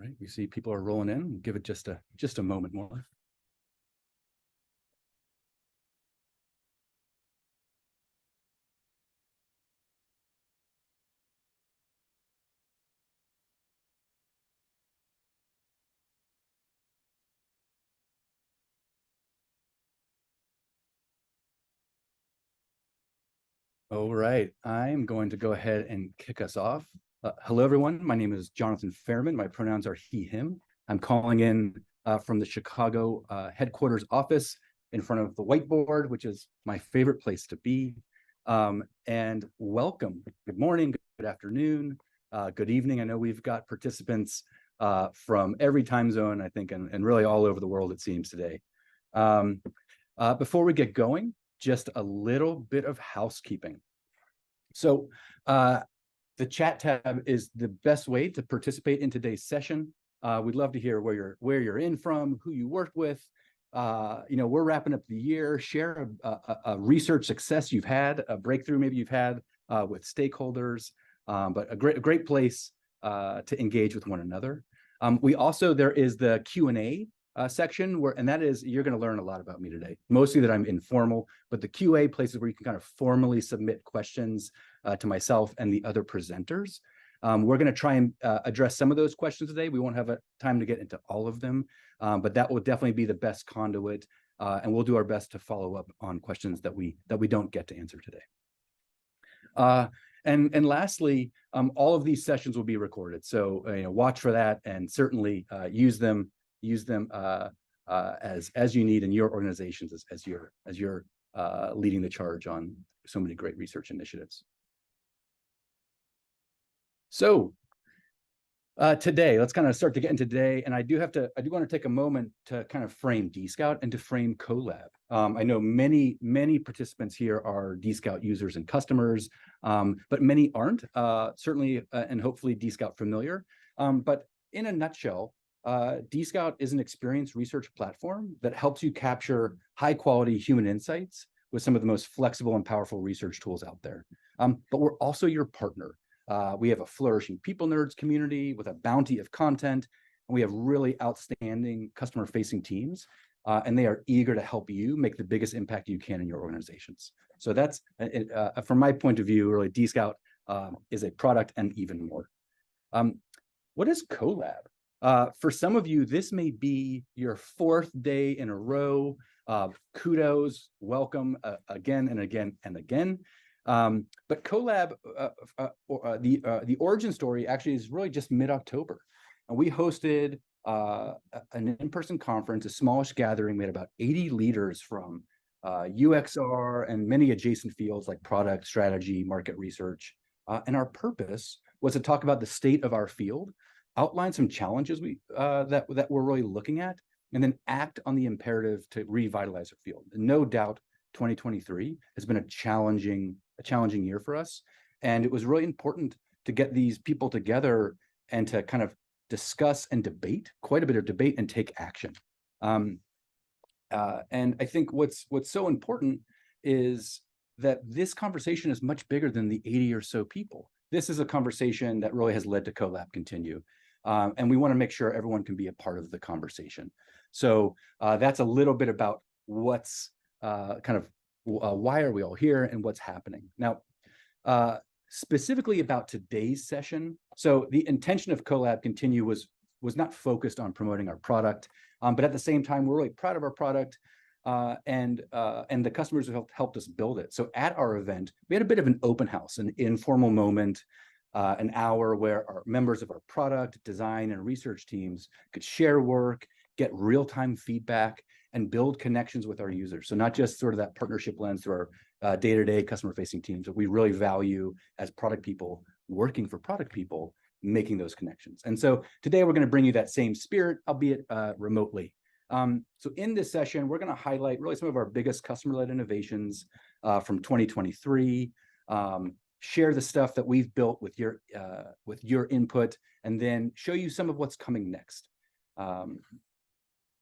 right, we see people are rolling in. Give it just a moment more. All right, I'm going to go ahead and kick us off. Hello, everyone. My name is Jonathan Fairman. My pronouns are he, him. I'm calling in from the Chicago headquarters office in front of the whiteboard, which is my favorite place to be. And welcome. Good morning, good afternoon, good evening. I know we've got participants from every time zone, I think, and really all over the world, it seems, today. Before we get going, just a little bit of housekeeping. So the chat tab is the best way to participate in today's session. We'd love to hear where you're in from, who you work with. We're wrapping up the year. Share a research success you've had, a breakthrough maybe you've had with stakeholders, but a great place to engage with one another. There is the Q&A section and that is, you're going to learn a lot about me today, mostly that I'm informal, but the QA places where you can kind of formally submit questions to myself and the other presenters. We're going to try and address some of those questions today. We won't have time to get into all of them, but that will definitely be the best conduit, and we'll do our best to follow up on questions that we don't get to answer today. And lastly, all of these sessions will be recorded, so watch for that, and certainly use them as you need in your organizations as you're leading the charge on so many great research initiatives. So today, let's kind of start to get into today, and I do want to take a moment to kind of frame Dscout and to frame Colab. I know many participants here are Dscout users and customers, but many aren't. Certainly, and hopefully Dscout familiar. But in a nutshell, Dscout is an experience research platform that helps you capture high-quality human insights with some of the most flexible and powerful research tools out there. But we're also your partner. We have a flourishing people nerds community with a bounty of content, and we have really outstanding customer-facing teams, and they are eager to help you make the biggest impact you can in your organizations. So that's, from my point of view, really Dscout is a product and even more. What is Colab? For some of you, this may be your fourth day in a row. Kudos, welcome again and again and again. But Colab, the origin story actually is really just mid-October. And we hosted an in-person conference, a smallish gathering. We had about 80 leaders from UXR and many adjacent fields like product, strategy, market research. And our purpose was to talk about the state of our field, outline some challenges that we're really looking at, and then act on the imperative to revitalize our field. And no doubt, 2023 has been a challenging year for us, and it was really important to get these people together and to kind of discuss and debate, quite a bit of debate, and take action. And I think what's so important is that this conversation is much bigger than the 80 or so people. This is a conversation that really has led to Colab Continue. And we want to make sure everyone can be a part of the conversation. So that's a little bit about what's why are we all here and what's happening. Now, specifically about today's session, so the intention of Colab Continue was not focused on promoting our product, but at the same time, we're really proud of our product and the customers who helped us build it. So at our event, we had a bit of an open house, an informal moment, an hour where our members of our product, design, and research teams could share work, get real-time feedback, and build connections with our users. So not just sort of that partnership lens through our day-to-day customer-facing teams, but we really value as product people working for product people, making those connections. And so today we're going to bring you that same spirit, albeit remotely. So in this session, we're going to highlight really some of our biggest customer-led innovations from 2023, share the stuff that we've built with your input, and then show you some of what's coming next.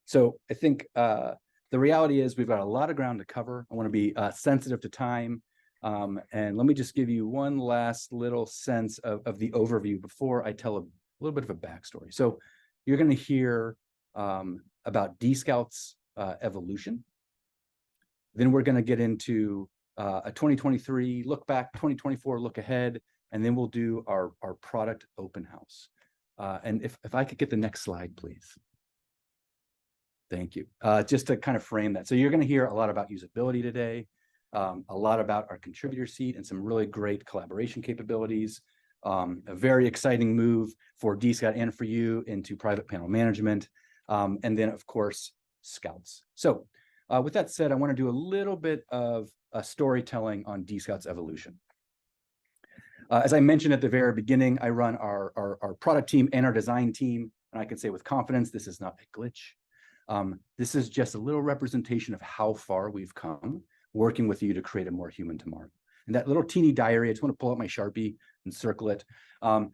So I think the reality is we've got a lot of ground to cover. I want to be sensitive to time. And let me just give you one last little sense of the overview before I tell a little bit of a backstory. So you're going to hear about Dscout's evolution. Then we're going to get into a 2023 look back, 2024 look ahead, and then we'll do our product open house. And if I could get the next slide, please. Thank you. Just to kind of frame that. So you're going to hear a lot about usability today, a lot about our contributor seat and some really great collaboration capabilities, a very exciting move for Dscout and for you into private panel management, and then, of course, Scouts. So with that said, I want to do a little bit of storytelling on Dscout's evolution. As I mentioned at the very beginning, I run our product team and our design team, and I can say with confidence, this is not a glitch. This is just a little representation of how far we've come working with you to create a more human tomorrow. And that little teeny diary, I just want to pull out my Sharpie and circle it.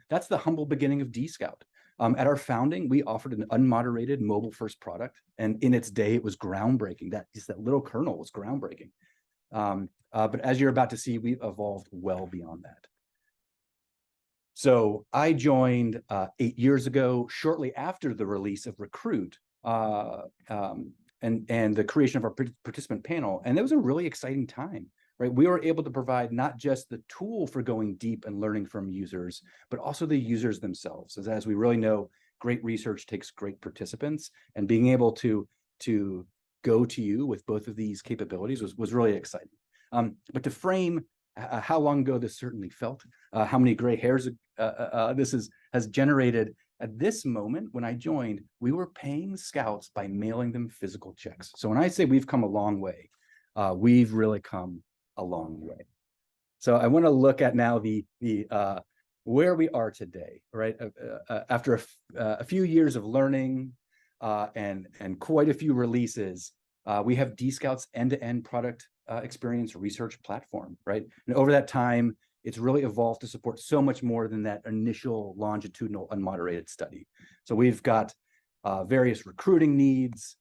That's the humble beginning of Dscout. At our founding, we offered an unmoderated mobile-first product, and in its day, it was groundbreaking. That little kernel was groundbreaking. But as you're about to see, we've evolved well beyond that. So I joined 8 years ago, shortly after the release of Recruit, and the creation of our participant panel. And it was a really exciting time, right? We were able to provide not just the tool for going deep and learning from users, but also the users themselves. As we really know, great research takes great participants, and being able to go to you with both of these capabilities was really exciting. But to frame how long ago this certainly felt, how many gray hairs this has generated. At this moment, when I joined, we were paying Scouts by mailing them physical checks. So when I say we've come a long way, we've really come a long way. So I want to look at now the where we are today, right? After a few years of learning and quite a few releases, we have Dscout's end-to-end product experience research platform, right? And over that time, it's really evolved to support so much more than that initial longitudinal unmoderated study. So we've got various recruiting needs.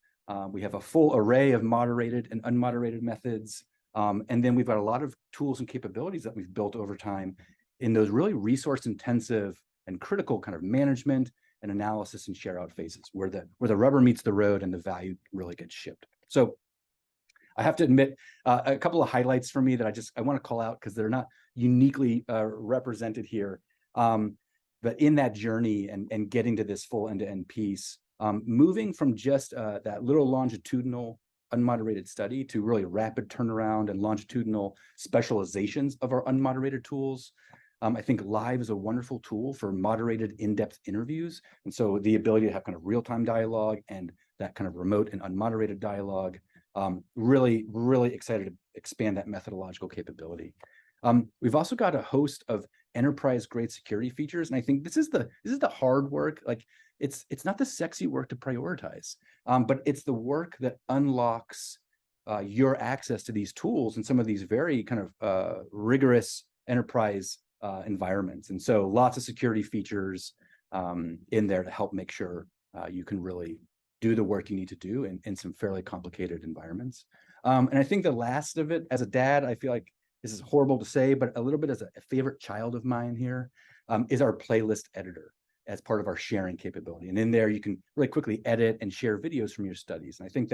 We have a full array of moderated and unmoderated methods. And then we've got a lot of tools and capabilities that we've built over time in those really resource intensive and critical kind of management and analysis and share out phases where the rubber meets the road and the value really gets shipped. So I have to admit a couple of highlights for me that I want to call out because they're not uniquely represented here. But in that journey and getting to this full end-to-end piece, moving from just that little longitudinal unmoderated study to really rapid turnaround and longitudinal specializations of our unmoderated tools. I think Live is a wonderful tool for moderated in-depth interviews. And so the ability to have kind of real-time dialogue and that kind of remote and unmoderated dialogue. Really, really excited to expand that methodological capability. We've also got a host of enterprise-grade security features, and I think this is the hard work. Like it's not the sexy work to prioritize, but it's the work that unlocks your access to these tools and some of these very kind of rigorous enterprise environments. And so lots of security features in there to help make sure you can really do the work you need to do in some fairly complicated environments. And I think the last of it, as a dad, I feel like this is horrible to say, but a little bit as a favorite child of mine here, is our playlist editor as part of our sharing capability. And in there, you can really quickly edit and share videos from your studies. And I think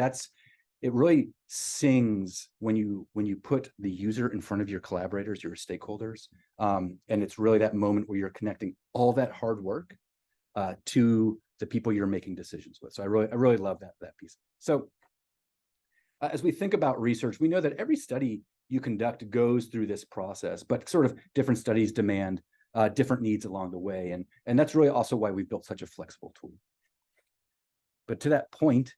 it really sings when you put the user in front of your collaborators, your stakeholders. And it's really that moment where you're connecting all that hard work to the people you're making decisions with. So I really love that piece. So as we think about research, we know that every study you conduct goes through this process, but sort of different studies demand different needs along the way. And that's really also why we've built such a flexible tool. But to that point,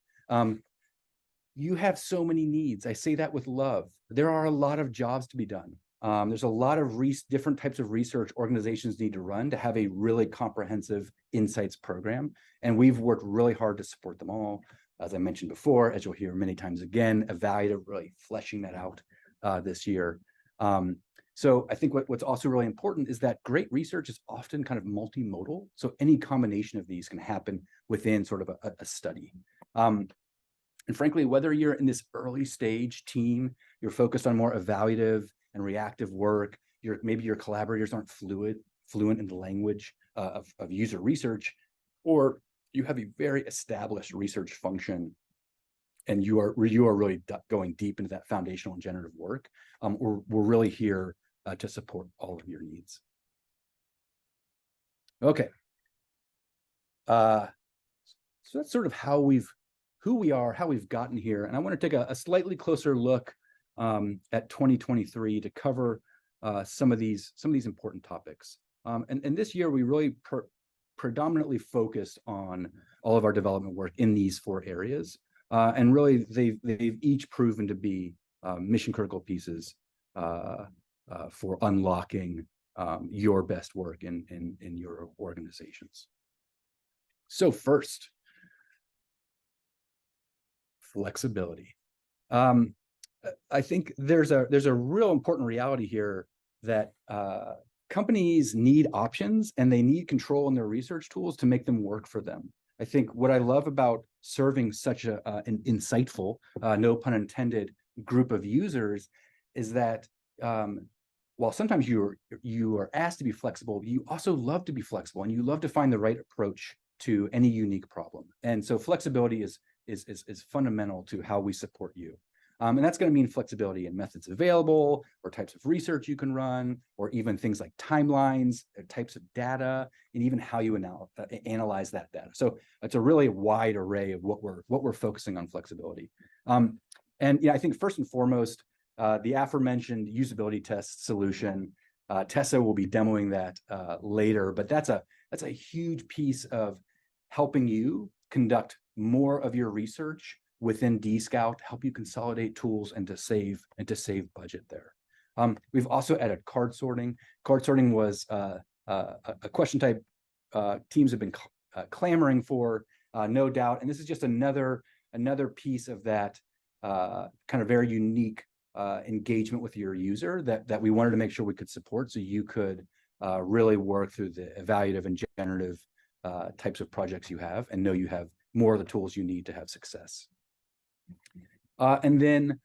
you have so many needs. I say that with love. There are a lot of jobs to be done. There's a lot of different types of research organizations need to run to have a really comprehensive insights program. And we've worked really hard to support them all. As I mentioned before, as you'll hear many times again, evaluative really fleshing that out this year. So I think what's also really important is that great research is often kind of multimodal. So any combination of these can happen within sort of a study. And frankly, whether you're in this early stage team, you're focused on more evaluative and reactive work, maybe your collaborators aren't fluent in the language of user research, or you have a very established research function, and you are really going deep into that foundational and generative work, we're really here to support all of your needs. Okay. So that's sort of who we are, how we've gotten here. And I want to take a slightly closer look at 2023 to cover some of these important topics. And this year, we really predominantly focused on all of our development work in these 4 areas. And really, they've each proven to be mission critical pieces for unlocking your best work in your organizations. So first, flexibility. I think there's a real important reality here that companies need options and they need control in their research tools to make them work for them. I think what I love about serving such an insightful, no pun intended, group of users is that while sometimes you are asked to be flexible, you also love to be flexible and you love to find the right approach to any unique problem. And so flexibility is fundamental to how we support you. And that's going to mean flexibility in methods available, or types of research you can run, or even things like timelines, types of data, and even how you analyze that data. So it's a really wide array of what we're focusing on flexibility. And I think first and foremost, the aforementioned usability test solution, Tessa will be demoing that later, but that's a huge piece of helping you conduct more of your research within Dscout, help you consolidate tools and to save budget there. We've also added card sorting. Card sorting was a question type teams have been clamoring for, no doubt. And this is just another piece of that kind of very unique engagement with your user that we wanted to make sure we could support, so you could really work through the evaluative and generative types of projects you have and know you have more of the tools you need to have success. And then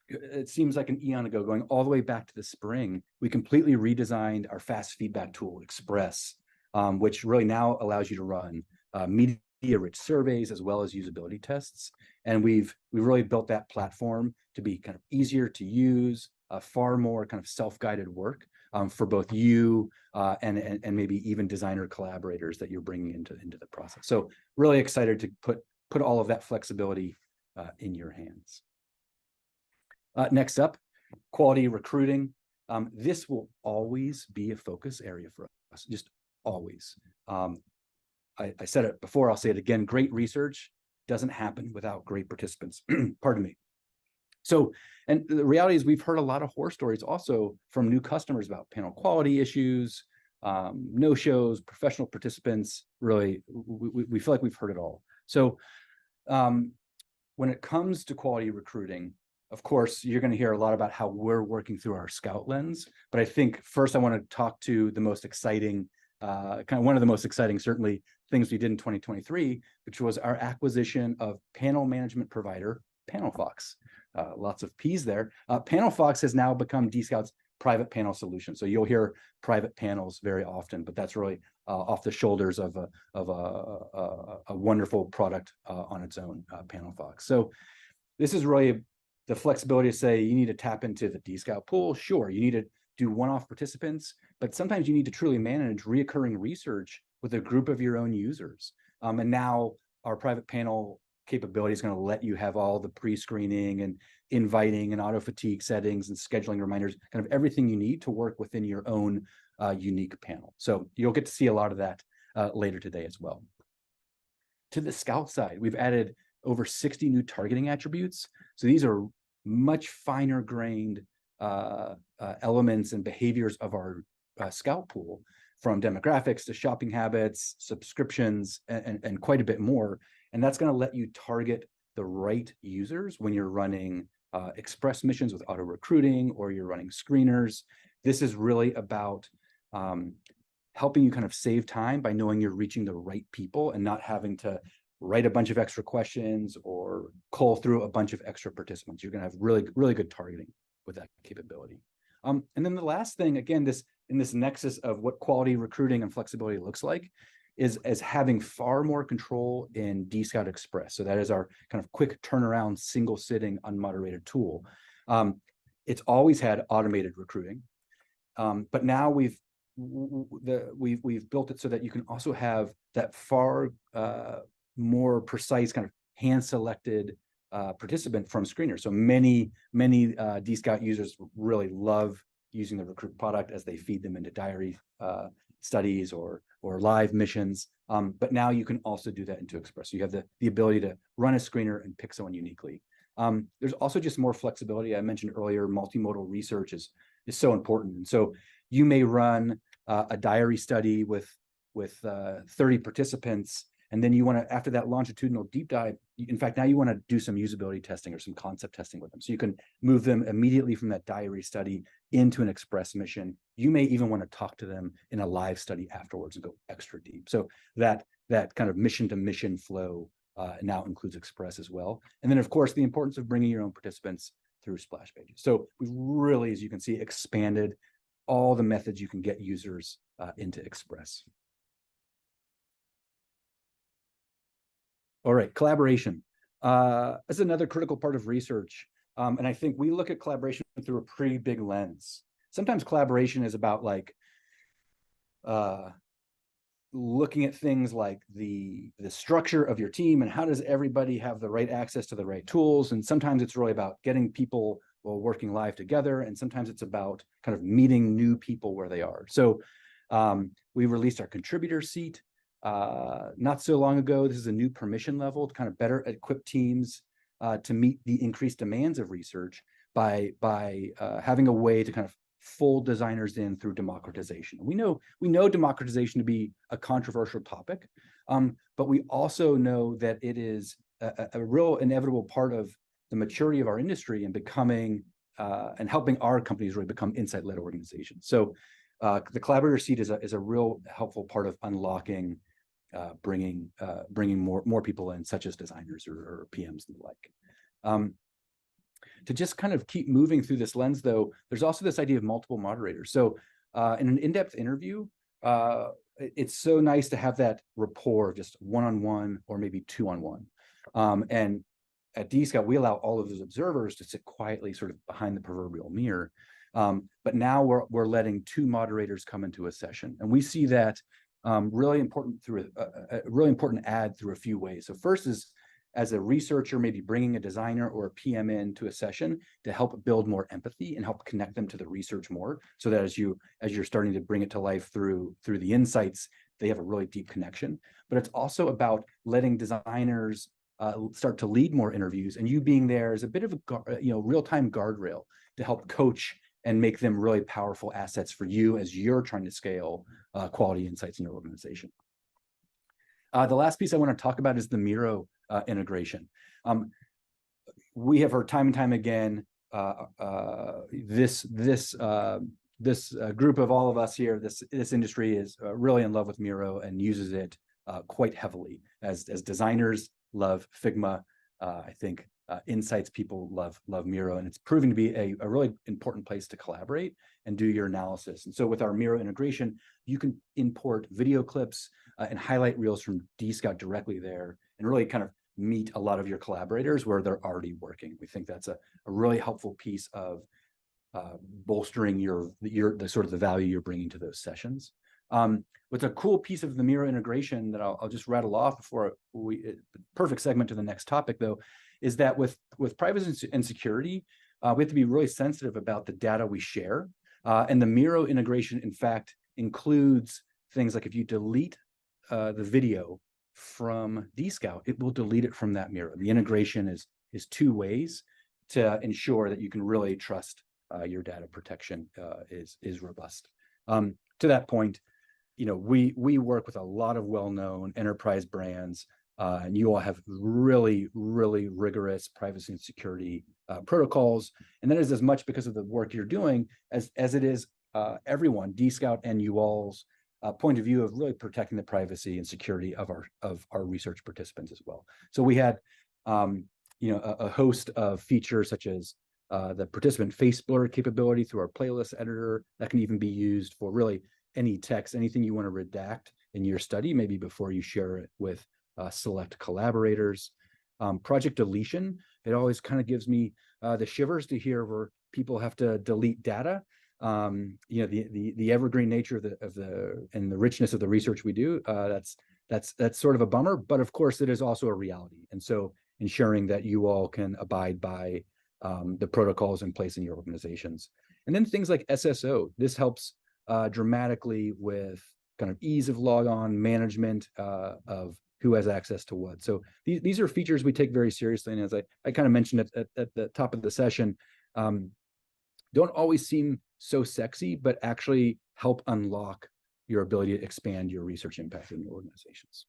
it seems like an eon ago, going all the way back to the spring, we completely redesigned our fast feedback tool, Express, which really now allows you to run media-rich surveys as well as usability tests. And we've really built that platform to be kind of easier to use, far more kind of self-guided work for both you and maybe even designer collaborators that you're bringing into the process. So really excited to put all of that flexibility in your hands. Next up, quality recruiting. This will always be a focus area for us, just always. I said it before, I'll say it again, great research doesn't happen without great participants. Pardon me. So, and the reality is we've heard a lot of horror stories also from new customers about panel quality issues, no-shows, professional participants. Really, we feel like we've heard it all. So when it comes to quality recruiting, of course, you're going to hear a lot about how we're working through our Scout lens. But I think first I want to talk to the most exciting, kind of one of the most exciting, certainly, things we did in 2023, which was our acquisition of panel management provider, PanelFox. Lots of P's there. PanelFox has now become Dscout's private panel solution. So you'll hear private panels very often, but that's really off the shoulders of a wonderful product on its own, PanelFox. So this is really the flexibility to say you need to tap into the Dscout pool. Sure, you need to do one-off participants, but sometimes you need to truly manage reoccurring research with a group of your own users. And now our private panel capability is going to let you have all the pre-screening and inviting and auto fatigue settings and scheduling reminders, kind of everything you need to work within your own unique panel. So you'll get to see a lot of that later today as well. To the Scout side, we've added over 60 new targeting attributes. So these are much finer grained elements and behaviors of our Scout pool, from demographics to shopping habits, subscriptions, and quite a bit more. And that's going to let you target the right users when you're running express missions with auto recruiting, or you're running screeners. This is really about helping you kind of save time by knowing you're reaching the right people and not having to write a bunch of extra questions or cull through a bunch of extra participants. You're going to have really good targeting with that capability. And then the last thing, again, in this nexus of what quality recruiting and flexibility looks like, is having far more control in Dscout Express. So that is our kind of quick turnaround, single sitting, unmoderated tool. It's always had automated recruiting, but now we've built it so that you can also have that far more precise kind of hand-selected participant from screener. So many Dscout users really love using the Recruit product as they feed them into diary studies or live missions. But now you can also do that into Express. So you have the ability to run a screener and pick someone uniquely. There's also just more flexibility. I mentioned earlier, multimodal research is so important. And so you may run a diary study with 30 participants, and then you want to, after that longitudinal deep dive, in fact, now you want to do some usability testing or some concept testing with them. So you can move them immediately from that diary study into an Express mission. You may even want to talk to them in a live study afterwards and go extra deep. So that kind of mission to mission flow now includes Express as well. And then, of course, the importance of bringing your own participants through splash pages. So we've really, as you can see, expanded all the methods you can get users into Express. All right, collaboration. That's another critical part of research. And I think we look at collaboration through a pretty big lens. Sometimes collaboration is about like looking at things like the structure of your team and how does everybody have the right access to the right tools. And sometimes it's really about getting people working live together. And sometimes it's about kind of meeting new people where they are. So we released our contributor seat not so long ago. This is a new permission level to kind of better equip teams to meet the increased demands of research by having a way to kind of fold designers in through democratization. We know democratization to be a controversial topic, but we also know that it is a real inevitable part of the maturity of our industry and becoming and helping our companies really become insight-led organizations. So the collaborator seat is a real helpful part of unlocking, bringing more people in, such as designers or PMs and the like. To just kind of keep moving through this lens, though, there's also this idea of multiple moderators. So in an in-depth interview, it's so nice to have that rapport, just one-on-one or maybe two-on-one. And at Dscout, we allow all of those observers to sit quietly sort of behind the proverbial mirror. But now we're letting two moderators come into a session. And we see that really important through a really important ad through a few ways. So first is, as a researcher, maybe bringing a designer or a PM into a session to help build more empathy and help connect them to the research more, so that as you're starting to bring it to life through the insights, they have a really deep connection. But it's also about letting designers start to lead more interviews, and you being there as a bit of a real-time guardrail to help coach and make them really powerful assets for you as you're trying to scale quality insights in your organization. The last piece I want to talk about is the Miro integration. We have heard time and time again, this group of all of us here, this industry is really in love with Miro and uses it quite heavily. As designers love Figma, I think insights people love Miro, and it's proving to be a really important place to collaborate and do your analysis. And so with our Miro integration, you can import video clips and highlight reels from Dscout directly there and really kind of meet a lot of your collaborators where they're already working. We think that's a really helpful piece of bolstering the sort of the value you're bringing to those sessions. What's a cool piece of the Miro integration that I'll just rattle off before perfect segment to the next topic, though, is that with privacy and security, we have to be really sensitive about the data we share. And the Miro integration, in fact, includes things like if you delete the video from Dscout, it will delete it from that Miro. The integration is two ways to ensure that you can really trust your data protection is robust. To that point, we work with a lot of well-known enterprise brands, and you all have really, really rigorous privacy and security protocols. And that is as much because of the work you're doing as it is everyone, Dscout and you all's point of view of really protecting the privacy and security of our research participants as well. So we had a host of features such as the participant face blur capability through our playlist editor that can even be used for really any text, anything you want to redact in your study, maybe before you share it with select collaborators. Project deletion, it always kind of gives me the shivers to hear where people have to delete data. The evergreen nature of the and the richness of the research we do, that's sort of a bummer, but of course it is also a reality. And so ensuring that you all can abide by the protocols in place in your organizations. And then things like SSO, this helps dramatically with kind of ease of logon management of who has access to what. So these are features we take very seriously. And as I kind of mentioned at the top of the session, don't always seem so sexy, but actually help unlock your ability to expand your research impact in your organizations.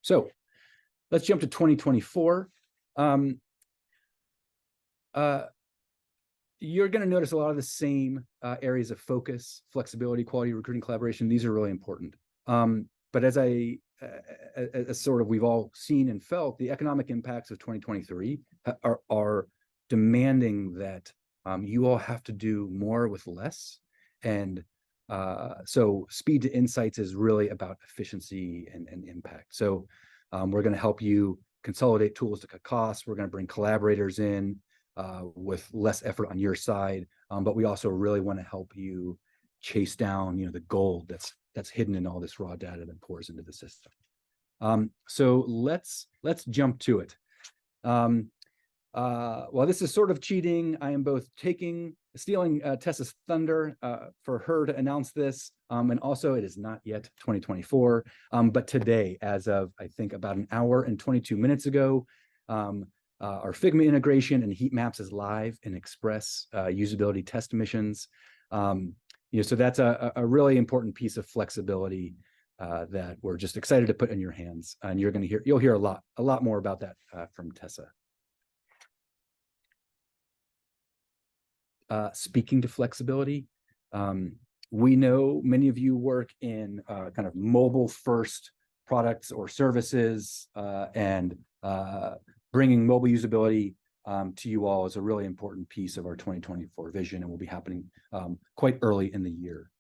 So let's jump to 2024. You're going to notice a lot of the same areas of focus, flexibility, quality, recruiting, collaboration. These are really important. But as sort of we've all seen and felt, the economic impacts of 2023 are demanding that you all have to do more with less. And so speed to insights is really about efficiency and impact. So we're going to help you consolidate tools to cut costs. We're going to bring collaborators in with less effort on your side, but we also really want to help you chase down, the gold that's hidden in all this raw data that pours into the system. So let's jump to it. While this is sort of cheating, I am both stealing Tessa's thunder for her to announce this, and also it is not yet 2024, but today, as of I think about an hour and 22 minutes ago, our Figma integration and heat maps is live in Express usability test missions. So that's a really important piece of flexibility that we're just excited to put in your hands, and you'll hear a lot more about that from Tessa. Speaking to flexibility, we know many of you work in kind of mobile first products or services, and bringing mobile usability to you all is a really important piece of our 2024 vision, and will be happening quite early in the year.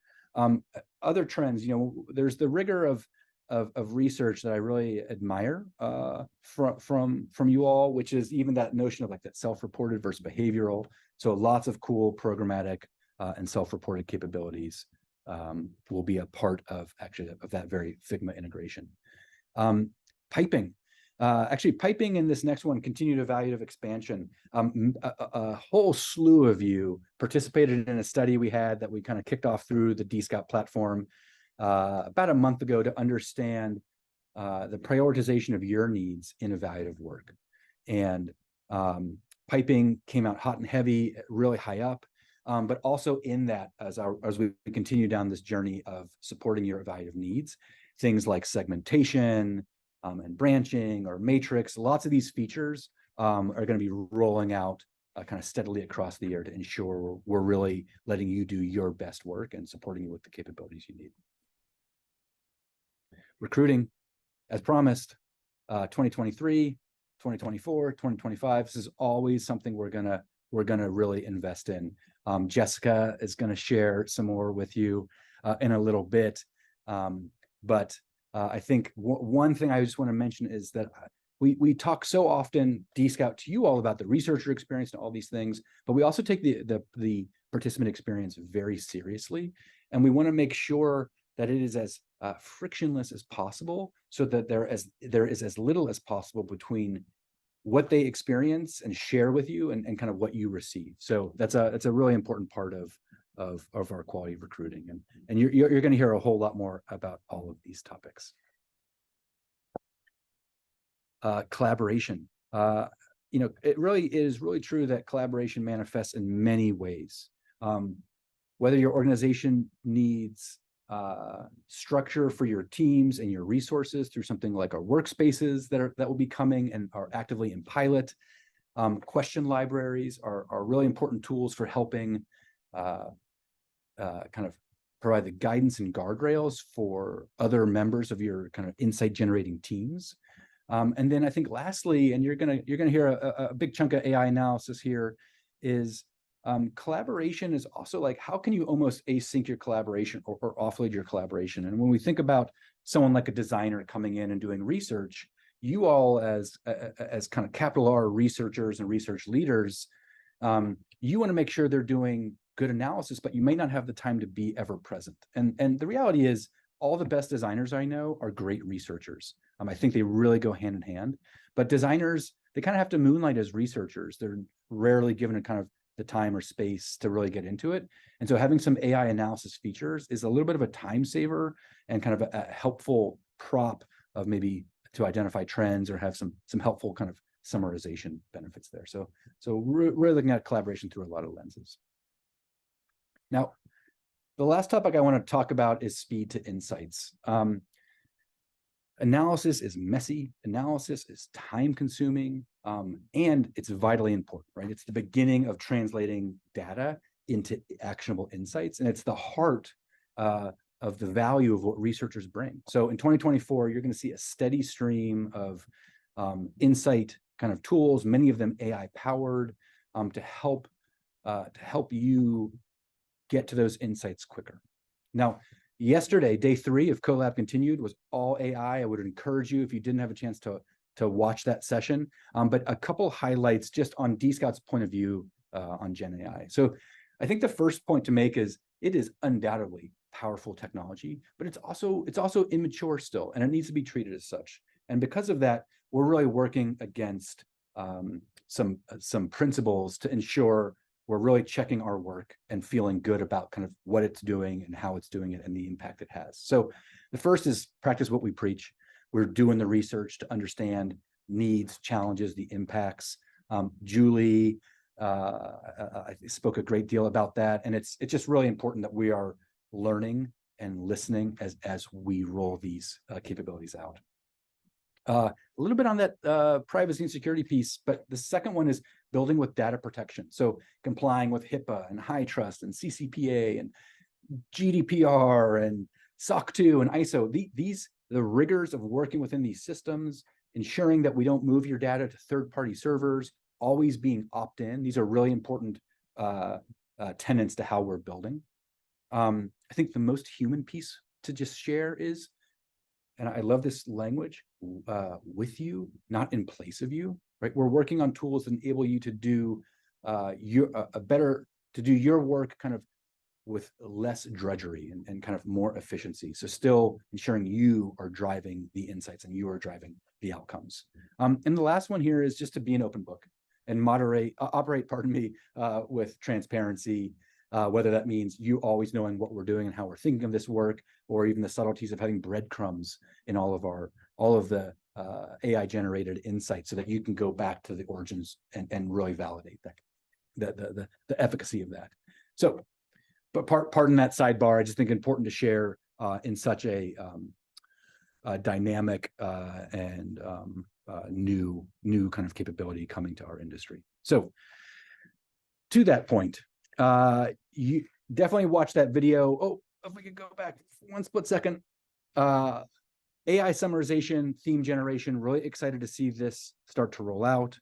Other trends, there's the rigor of research that I really admire from you all, which is even that notion of like that self-reported versus behavioral. So lots of cool programmatic and self-reported capabilities will be a part of that very Figma integration. Piping. Actually, piping in this next one, continued evaluative expansion. A whole slew of you participated in a study we had that we kind of kicked off through the Dscout platform about a month ago to understand the prioritization of your needs in evaluative work. And piping came out hot and heavy, really high up, but also in that, as we continue down this journey of supporting your evaluative needs, things like segmentation, and branching or matrix, lots of these features are going to be rolling out kind of steadily across the year to ensure we're really letting you do your best work and supporting you with the capabilities you need. Recruiting, as promised, 2023, 2024, 2025. This is always something we're gonna really invest in. Jessica is going to share some more with you in a little bit, but I think one thing I just want to mention is that we talk so often, Dscout, to you all about the researcher experience and all these things, but we also take the participant experience very seriously, and we want to make sure that it is as frictionless as possible, so that there is as little as possible between what they experience and share with you and kind of what you receive. So that's a really important part of our quality recruiting, and you're going to hear a whole lot more about all of these topics. Collaboration. It really is really true that collaboration manifests in many ways. Whether your organization needs structure for your teams and your resources through something like our workspaces that will be coming and are actively in pilot. Question libraries are really important tools for helping kind of provide the guidance and guardrails for other members of your kind of insight generating teams. And then I think lastly, and you're gonna hear a big chunk of AI analysis here, is Collaboration is also like, how can you almost async your collaboration or offload your collaboration? And when we think about someone like a designer coming in and doing research, you all as kind of capital R researchers and research leaders, you want to make sure they're doing good analysis, but you may not have the time to be ever present. And the reality is, all the best designers I know are great researchers. I think they really go hand in hand. But designers, they kind of have to moonlight as researchers. They're rarely given a kind of the time or space to really get into it. And so having some AI analysis features is a little bit of a time saver and kind of a helpful prop of maybe to identify trends or have some helpful kind of summarization benefits there. So we're looking at collaboration through a lot of lenses. Now, the last topic I want to talk about is speed to insights. Analysis is messy, analysis is time consuming, and it's vitally important, right? It's the beginning of translating data into actionable insights, and it's the heart of the value of what researchers bring. So in 2024, you're going to see a steady stream of insight kind of tools, many of them AI powered, to help you get to those insights quicker. Now, yesterday, day 3 of Colab Continued was all AI. I would encourage you, if you didn't have a chance to watch that session, but a couple highlights just on Dscout's point of view on Gen AI. So I think the first point to make is it is undoubtedly powerful technology, but it's also immature still, and it needs to be treated as such. And because of that, we're really working against some principles to ensure we're really checking our work and feeling good about kind of what it's doing and how it's doing it and the impact it has. So the first is practice what we preach. We're doing the research to understand needs, challenges, the impacts. Julie I spoke a great deal about that, and it's just really important that we are learning and listening as we roll these capabilities out. A little bit on that privacy and security piece, but the second one is building with data protection. So complying with HIPAA and HITRUST and CCPA and GDPR and SOC 2 and ISO. The rigors of working within these systems, ensuring that we don't move your data to third-party servers, always being opt-in. These are really important tenets to how we're building. I think the most human piece to just share is, and I love this language, with you, not in place of you, right? We're working on tools that enable you to do your work kind of with less drudgery and kind of more efficiency. So still ensuring you are driving the insights and you are driving the outcomes. And the last one here is just to be an open book and operate, with transparency, whether that means you always knowing what we're doing and how we're thinking of this work, or even the subtleties of having breadcrumbs in all of the AI generated insights, so that you can go back to the origins and really validate the efficacy of that. So, but pardon that sidebar. I just think important to share in such a dynamic and new kind of capability coming to our industry. So, to that point, you definitely watch that video. Oh, if we could go back one split second. AI summarization, theme generation, really excited to see this start to roll out.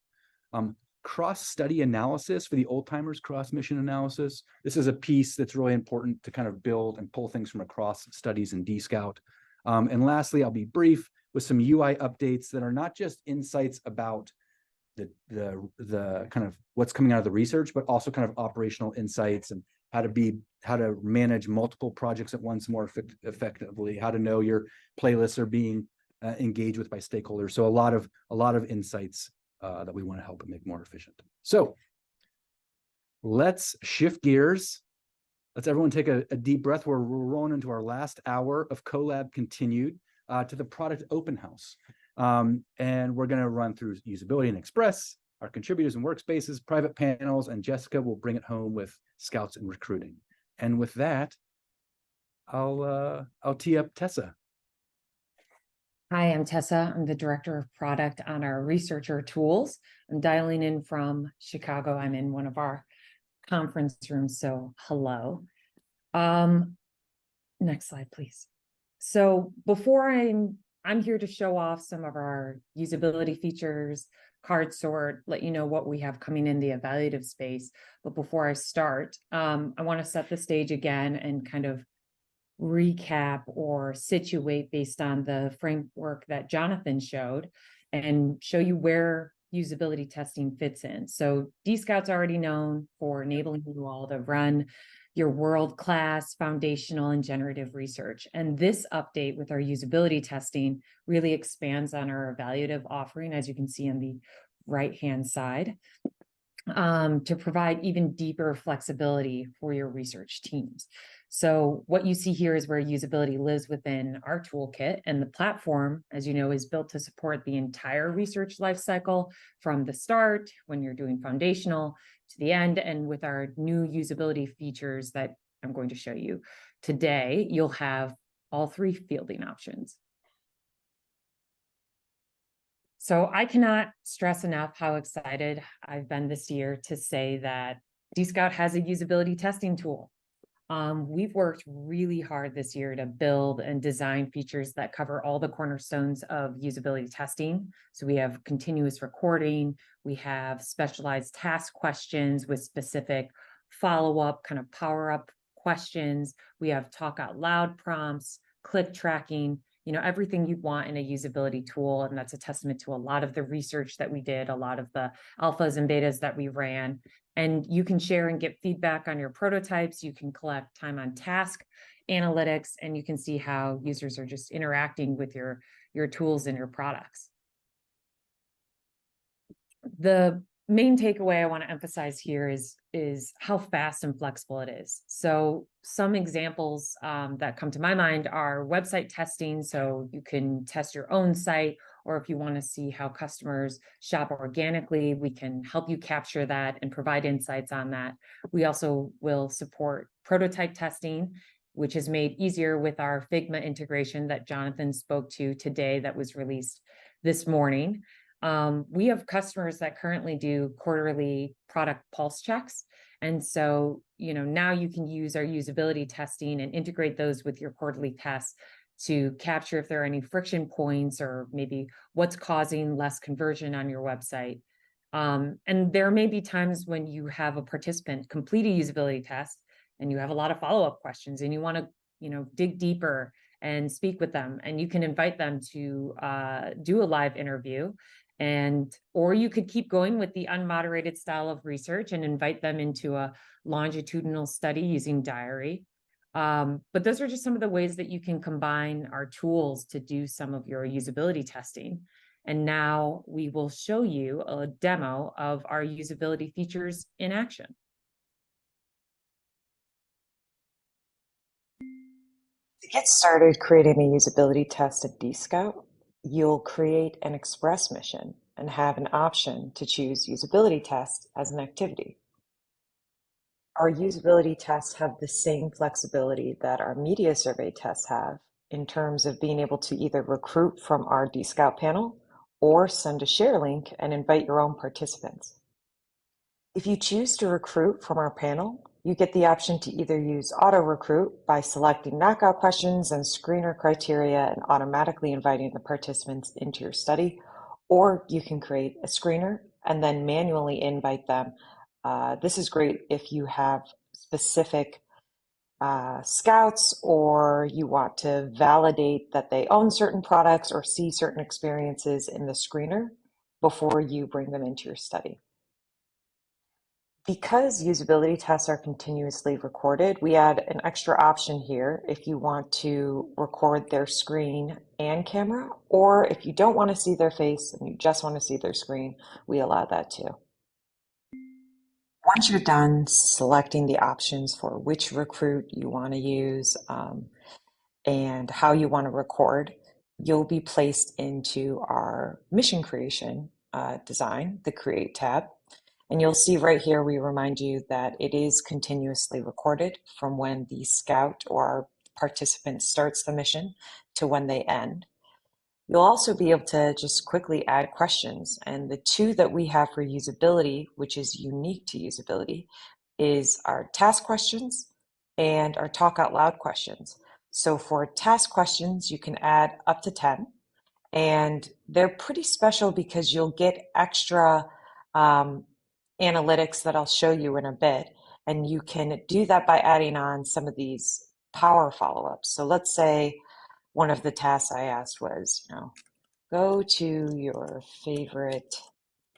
Cross-study analysis for the old-timers, cross-mission analysis. This is a piece that's really important to kind of build and pull things from across studies in Dscout. And lastly, I'll be brief with some UI updates that are not just insights about the kind of what's coming out of the research, but also kind of operational insights and how to manage multiple projects at once more effectively, how to know your playlists are being engaged with by stakeholders. So a lot of insights that we want to help and make more efficient. So let's shift gears. Let's everyone take a deep breath. We're rolling into our last hour of Colab Continued to the product open house. And we're going to run through usability and Express, our contributors and workspaces, private panels, and Jessica will bring it home with scouts and recruiting. And with that, I'll tee up Tessa. Hi, I'm Tessa. I'm the Director of Product on our Researcher Tools. I'm dialing in from Chicago. I'm in one of our conference rooms, so hello. Next slide, please. So before I'm here to show off some of our usability features, card sort, let you know what we have coming in the evaluative space. But before I start, I want to set the stage again and kind of recap or situate based on the framework that Jonathan showed and show you where usability testing fits in. So Dscout's already known for enabling you all to run your world-class foundational and generative research. And this update with our usability testing really expands on our evaluative offering, as you can see on the right-hand side, to provide even deeper flexibility for your research teams. So what you see here is where usability lives within our toolkit, and the platform, as you know, is built to support the entire research lifecycle from the start, when you're doing foundational, to the end. And with our new usability features that I'm going to show you today, you'll have all three fielding options. So I cannot stress enough how excited I've been this year to say that Dscout has a usability testing tool. We've worked really hard this year to build and design features that cover all the cornerstones of usability testing. So we have continuous recording, we have specialized task questions with specific follow-up kind of power-up questions. We have talk out loud prompts, click tracking, everything you'd want in a usability tool. And that's a testament to a lot of the research that we did, a lot of the alphas and betas that we ran. And you can share and get feedback on your prototypes. You can collect time on task analytics, and you can see how users are just interacting with your tools and your products. The main takeaway I want to emphasize here is how fast and flexible it is. So some examples that come to my mind are website testing. So you can test your own site, or if you want to see how customers shop organically, we can help you capture that and provide insights on that. We also will support prototype testing, which is made easier with our Figma integration that Jonathan spoke to today, that was released this morning. We have customers that currently do quarterly product pulse checks. And so, now you can use our usability testing and integrate those with your quarterly tests to capture if there are any friction points or maybe what's causing less conversion on your website. And there may be times when you have a participant complete a usability test and you have a lot of follow-up questions and you want to, dig deeper and speak with them, and you can invite them to do a live interview. Or you could keep going with the unmoderated style of research and invite them into a longitudinal study using Diary. But those are just some of the ways that you can combine our tools to do some of your usability testing. And now we will show you a demo of our usability features in action. To get started creating a usability test at Dscout, you'll create an express mission and have an option to choose usability test as an activity. Our usability tests have the same flexibility that our media survey tests have in terms of being able to either recruit from our Dscout panel or send a share link and invite your own participants. If you choose to recruit from our panel, you get the option to either use auto recruit by selecting knockout questions and screener criteria and automatically inviting the participants into your study, or you can create a screener and then manually invite them. This is great if you have specific scouts, or you want to validate that they own certain products or see certain experiences in the screener before you bring them into your study. Because usability tests are continuously recorded, we add an extra option here if you want to record their screen and camera, or if you don't want to see their face and you just want to see their screen, we allow that too. Once you're done selecting the options for which recruit you want to use and how you want to record, you'll be placed into our mission creation design, the Create tab. And you'll see right here, we remind you that it is continuously recorded from when the scout or our participant starts the mission to when they end. You'll also be able to just quickly add questions. And the two that we have for usability, which is unique to usability, is our task questions and our talk out loud questions. So for task questions, you can add up to 10. And they're pretty special because you'll get extra analytics that I'll show you in a bit. And you can do that by adding on some of these power follow-ups. So let's say one of the tasks I asked was, go to your favorite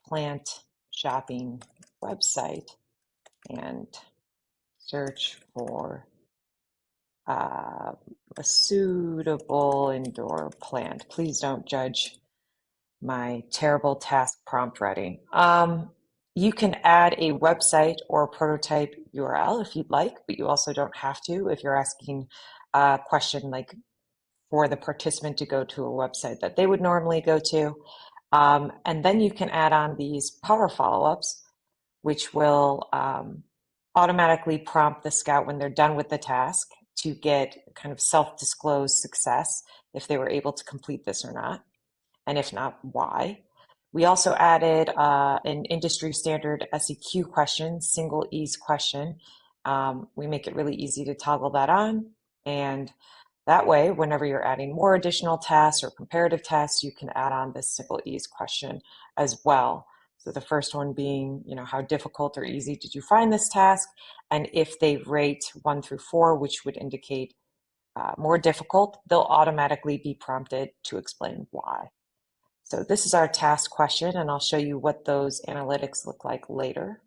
plant shopping website and search for a suitable indoor plant. Please don't judge my terrible task prompt writing. You can add a website or a prototype URL if you'd like, but you also don't have to if you're asking a question like for the participant to go to a website that they would normally go to. And then you can add on these power follow-ups, which will automatically prompt the scout when they're done with the task to get kind of self-disclosed success if they were able to complete this or not, and if not, why. We also added an industry standard SEQ question, single ease question. We make it really easy to toggle that on, and that way, whenever you're adding more additional tasks or comparative tests, you can add on this single ease question as well. So the first one being, how difficult or easy did you find this task? And if they rate 1 through 4, which would indicate more difficult, they'll automatically be prompted to explain why. So this is our task question, and I'll show you what those analytics look like later.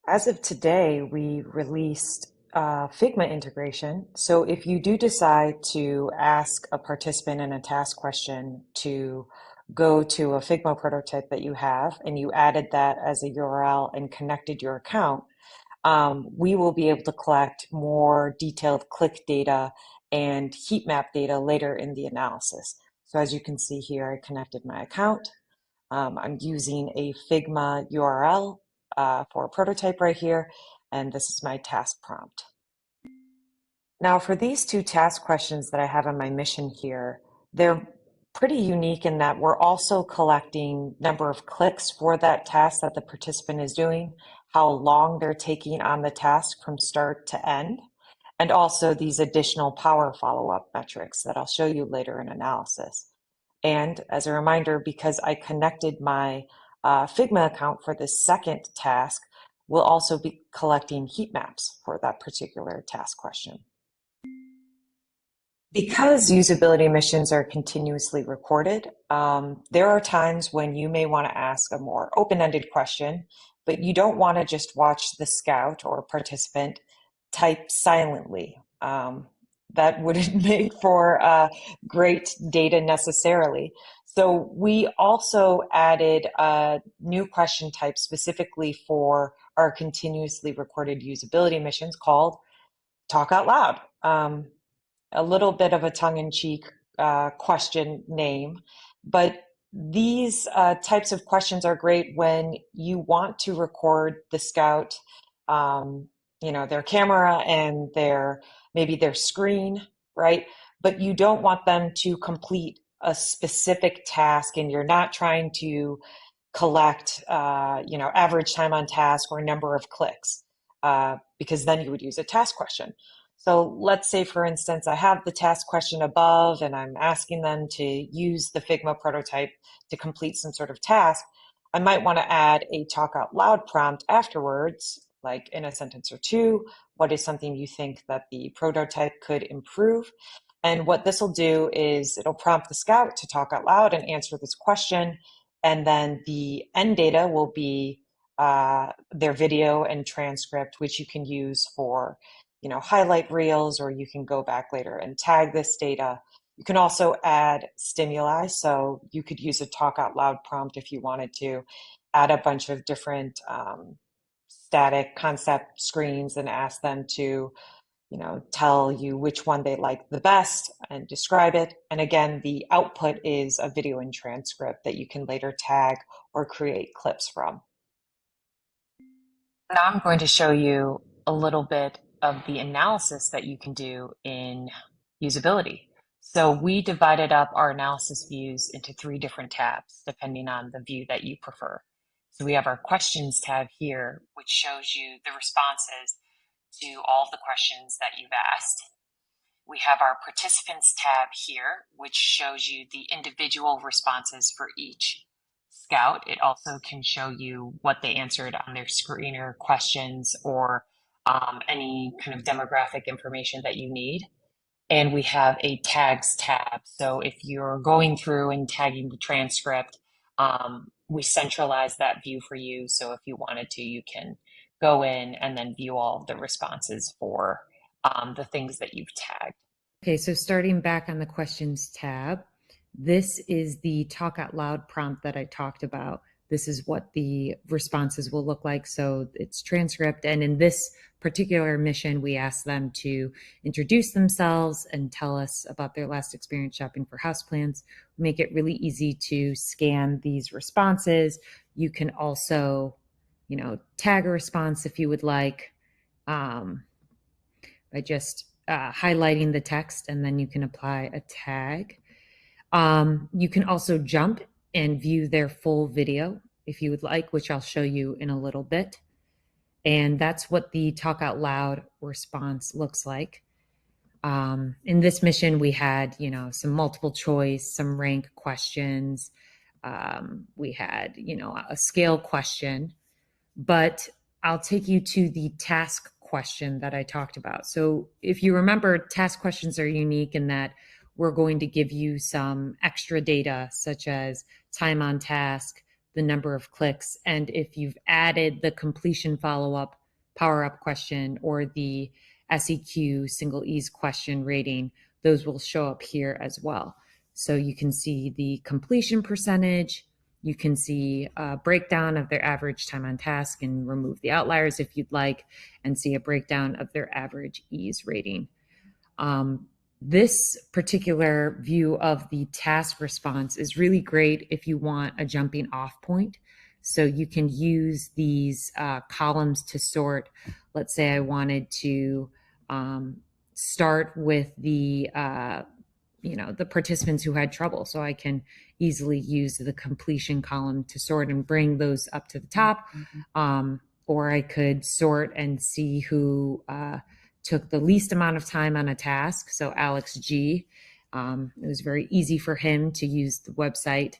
As of today, we released Figma integration. So if you do decide to ask a participant in a task question to go to a Figma prototype that you have, and you added that as a URL and connected your account, we will be able to collect more detailed click data and heat map data later in the analysis. So as you can see here, I connected my account. I'm using a Figma URL for a prototype right here, and this is my task prompt. Now for these two task questions that I have on my mission here, they're pretty unique in that we're also collecting number of clicks for that task that the participant is doing, how long they're taking on the task from start to end, and also these additional power follow-up metrics that I'll show you later in analysis. And as a reminder, because I connected my Figma account for this second task, we'll also be collecting heat maps for that particular task question. Because usability missions are continuously recorded, there are times when you may want to ask a more open-ended question, but you don't want to just watch the scout or participant type silently. That wouldn't make for great data necessarily. So we also added a new question type specifically for our continuously recorded usability missions called Talk Out Loud. A little bit of a tongue-in-cheek question name, but these types of questions are great when you want to record the scout, their camera and maybe their screen, right? But you don't want them to complete a specific task, and you're not trying to collect, average time on task or number of clicks, because then you would use a task question. So let's say, for instance, I have the task question above and I'm asking them to use the Figma prototype to complete some sort of task. I might want to add a talk out loud prompt afterwards, like in a sentence or two, what is something you think that the prototype could improve? And what this will do is it'll prompt the scout to talk out loud and answer this question. And then the end data will be their video and transcript, which you can use for highlight reels, or you can go back later and tag this data. You can also add stimuli. So you could use a talk out loud prompt if you wanted to add a bunch of different static concept screens and ask them to, tell you which one they like the best and describe it. And again, the output is a video and transcript that you can later tag or create clips from. Now I'm going to show you a little bit of the analysis that you can do in usability. So we divided up our analysis views into 3 different tabs, depending on the view that you prefer. So we have our questions tab here, which shows you the responses to all of the questions that you've asked. We have our participants tab here, which shows you the individual responses for each Scout. It also can show you what they answered on their screener questions or any kind of demographic information that you need. And we have a tags tab. So if you're going through and tagging the transcript, we centralize that view for you. So if you wanted to, you can go in and then view all the responses for the things that you've tagged. Okay, so starting back on the questions tab, this is the talk out loud prompt that I talked about. This is what the responses will look like. So it's transcript. And in this particular mission, we ask them to introduce themselves and tell us about their last experience shopping for houseplants. We make it really easy to scan these responses. You can also, tag a response if you would like, by just highlighting the text, and then you can apply a tag. You can also jump and view their full video if you would like, which I'll show you in a little bit. And that's what the talk out loud response looks like. In this mission, we had, some multiple choice, some rank questions. We had, a scale question, but I'll take you to the task question that I talked about. So if you remember, task questions are unique in that we're going to give you some extra data, such as time on task, the number of clicks, and if you've added the completion follow-up power-up question or the SEQ single ease question rating, those will show up here as well. So you can see the completion percentage, you can see a breakdown of their average time on task and remove the outliers if you'd like, and see a breakdown of their average ease rating. This particular view of the task response is really great if you want a jumping off point. So you can use these columns to sort. Let's say I wanted to start with the the participants who had trouble. So I can easily use the completion column to sort and bring those up to the top. Or I could sort and see who took the least amount of time on a task. So Alex G, it was very easy for him to use the website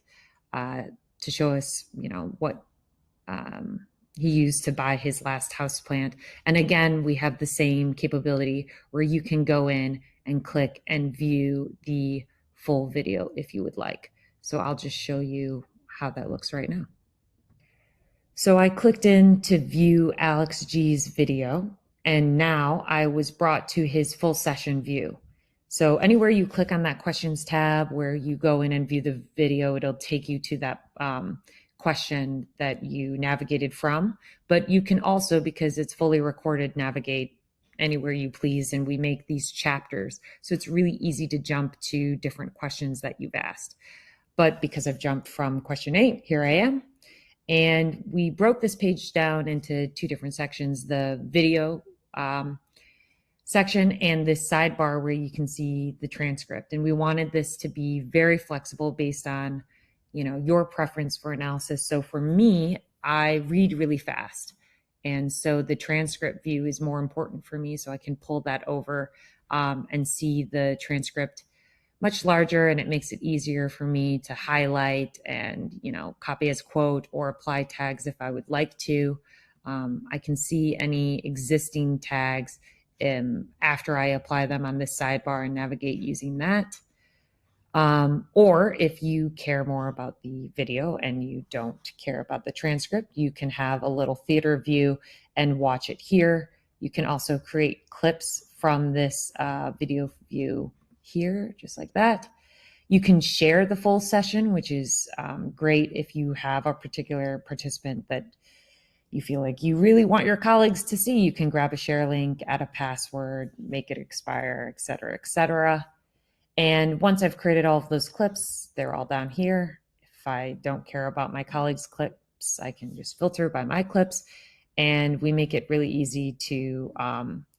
to show us, what he used to buy his last houseplant. And again, we have the same capability where you can go in and click and view the full video if you would like. So I'll just show you how that looks right now. So I clicked in to view Alex G's video, and now I was brought to his full session view. So anywhere you click on that questions tab where you go in and view the video, it'll take you to that question that you navigated from. But you can also, because it's fully recorded, navigate anywhere you please, and we make these chapters. So it's really easy to jump to different questions that you've asked. But because I've jumped from question 8, here I am. And we broke this page down into 2 different sections, the video section and this sidebar where you can see the transcript. And we wanted this to be very flexible based on, your preference for analysis. So for me, I read really fast. And so the transcript view is more important for me. So I can pull that over and see the transcript much larger, and it makes it easier for me to highlight and, copy as quote or apply tags if I would like to. I can see any existing tags after I apply them on this sidebar and navigate using that. Or if you care more about the video and you don't care about the transcript, you can have a little theater view and watch it here. You can also create clips from this video view here, just like that. You can share the full session, which is great if you have a particular participant that you feel like you really want your colleagues to see. You can grab a share link, add a password, make it expire, et cetera, et cetera. And once I've created all of those clips, they're all down here. If I don't care about my colleagues' clips, I can just filter by my clips, and we make it really easy to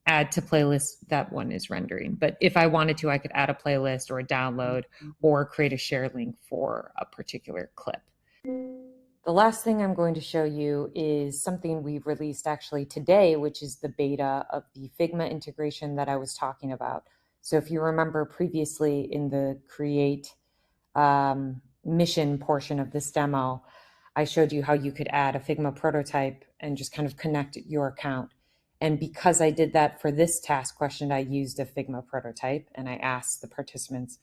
add to playlists that one is rendering. But if I wanted to, I could add a playlist or a download or create a share link for a particular clip. The last thing I'm going to show you is something we've released actually today, which is the beta of the Figma integration that I was talking about. So if you remember previously in the create mission portion of this demo, I showed you how you could add a Figma prototype and just kind of connect your account. And because I did that for this task question, I used a Figma prototype and I asked the participants,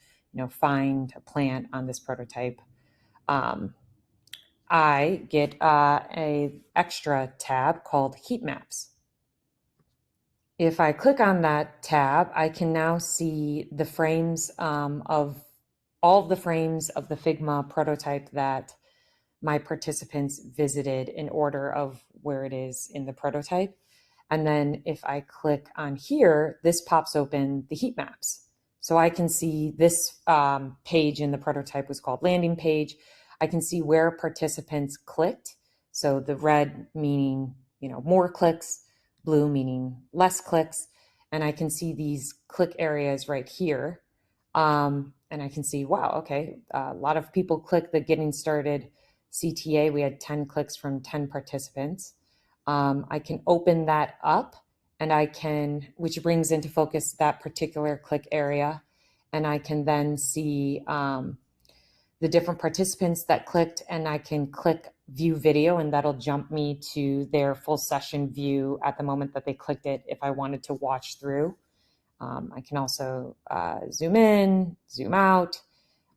find a plant on this prototype. I get a extra tab called heat maps. If I click on that tab, I can now see the frames of all of the frames of the Figma prototype that my participants visited in order of where it is in the prototype. And then if I click on here, this pops open the heat maps. So I can see this page in the prototype was called landing page. I can see where participants clicked. So the red meaning, more clicks, blue meaning less clicks. And I can see these click areas right here. And I can see, wow, okay, a lot of people click the getting started CTA. We had 10 clicks from 10 participants. I can open that up and I can, which brings into focus that particular click area. And I can then see the different participants that clicked, and I can click view video and that'll jump me to their full session view at the moment that they clicked it if I wanted to watch through. I can also zoom in, zoom out.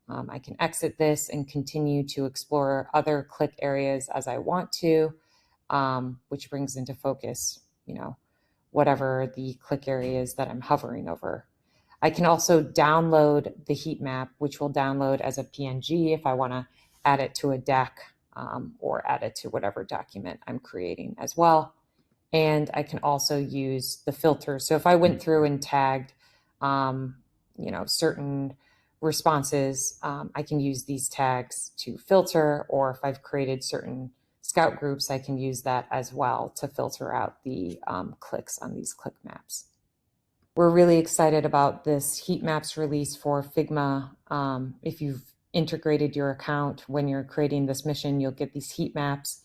I can exit this and continue to explore other click areas as I want to, which brings into focus, whatever the click areas that I'm hovering over. I can also download the heat map, which will download as a PNG if I want to add it to a deck or add it to whatever document I'm creating as well. And I can also use the filter. So if I went through and tagged, certain responses, I can use these tags to filter, or if I've created certain Scout groups, I can use that as well to filter out the clicks on these click maps. We're really excited about this heat maps release for Figma. If you've integrated your account when you're creating this mission, you'll get these heat maps.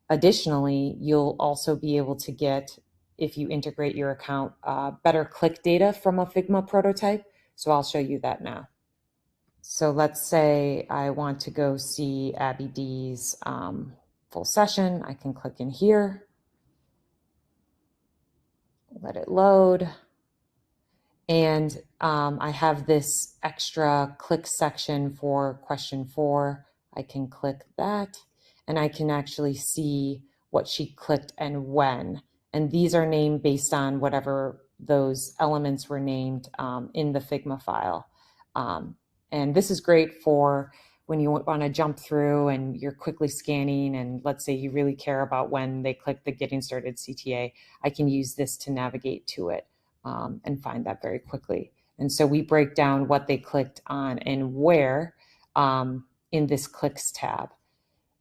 Additionally, you'll also be able to get, if you integrate your account, better click data from a Figma prototype. So I'll show you that now. So let's say I want to go see Abby D's full session. I can click in here, let it load. And I have this extra click section for question 4. I can click that and I can actually see what she clicked and when. And these are named based on whatever those elements were named in the Figma file. And this is great for when you want to jump through and you're quickly scanning, and let's say you really care about when they click the getting started CTA, I can use this to navigate to it. And find that very quickly. And so we break down what they clicked on and where in this clicks tab.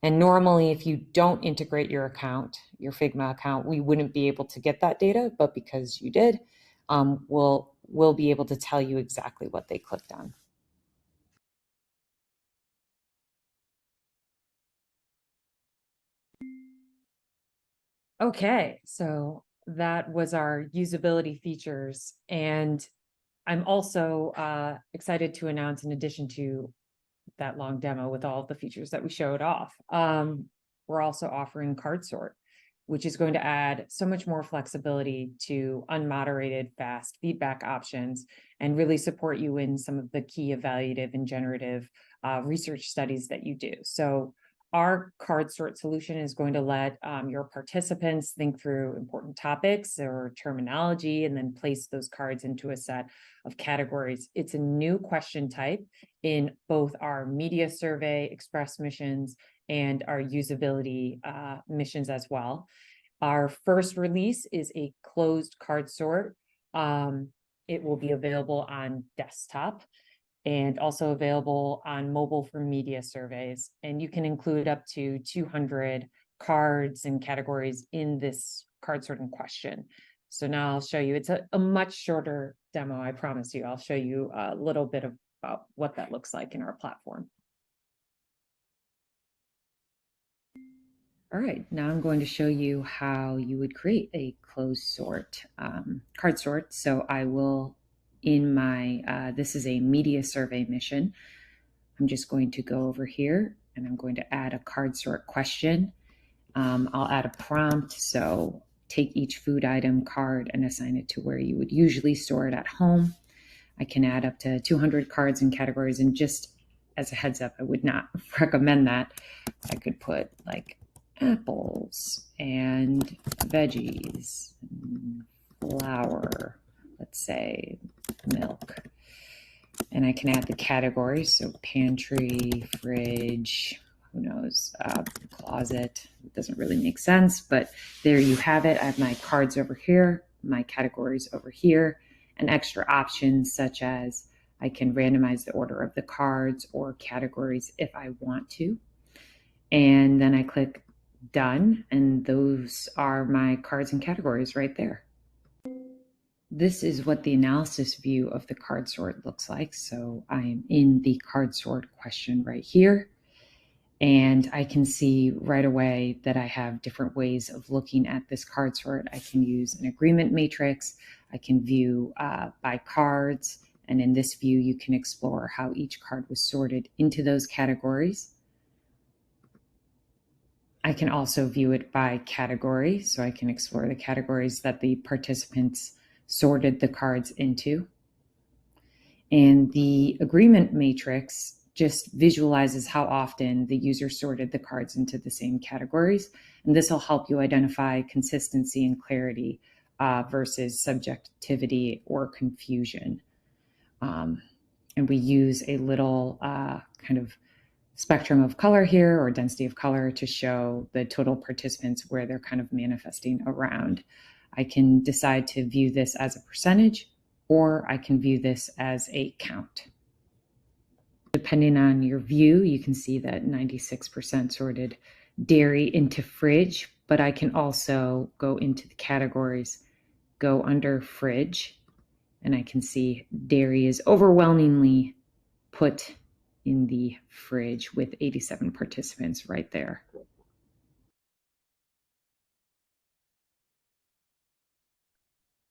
And normally, if you don't integrate your account, your Figma account, we wouldn't be able to get that data, but because you did, we'll be able to tell you exactly what they clicked on. Okay, so that was our usability features. And I'm also excited to announce, in addition to that long demo with all of the features that we showed off, we're also offering card sort, which is going to add so much more flexibility to unmoderated fast feedback options and really support you in some of the key evaluative and generative research studies that you do. So our card sort solution is going to let your participants think through important topics or terminology and then place those cards into a set of categories. It's a new question type in both our media survey express missions and our usability missions as well. Our first release is a closed card sort. It will be available on desktop and also available on mobile for media surveys. And you can include up to 200 cards and categories in this card sorting question. So now I'll show you, it's a much shorter demo, I promise you. I'll show you a little bit about what that looks like in our platform. All right, now I'm going to show you how you would create a closed sort, card sort. So I will in my, this is a media survey mission. I'm just going to go over here and I'm going to add a card sort question. I'll add a prompt. So take each food item card and assign it to where you would usually store it at home. I can add up to 200 cards and categories, and just as a heads up, I would not recommend that. I could put like apples and veggies, and flour, let's say milk. And I can add the categories, so pantry, fridge, who knows, closet. It doesn't really make sense, but there you have it. I have my cards over here, my categories over here, and extra options such as I can randomize the order of the cards or categories if I want to. And then I click done, and those are my cards and categories right there. This is what the analysis view of the card sort looks like. So I am in the card sort question right here. And I can see right away that I have different ways of looking at this card sort. I can use an agreement matrix. I can view by cards. And in this view, you can explore how each card was sorted into those categories. I can also view it by category. So I can explore the categories that the participants sorted the cards into. And the agreement matrix just visualizes how often the user sorted the cards into the same categories. And this will help you identify consistency and clarity versus subjectivity or confusion. And we use a little kind of spectrum of color here, or density of color, to show the total participants where they're kind of manifesting around. I can decide to view this as a percentage, or I can view this as a count. Depending on your view, you can see that 96% sorted dairy into fridge, but I can also go into the categories, go under fridge, and I can see dairy is overwhelmingly put in the fridge with 87 participants right there.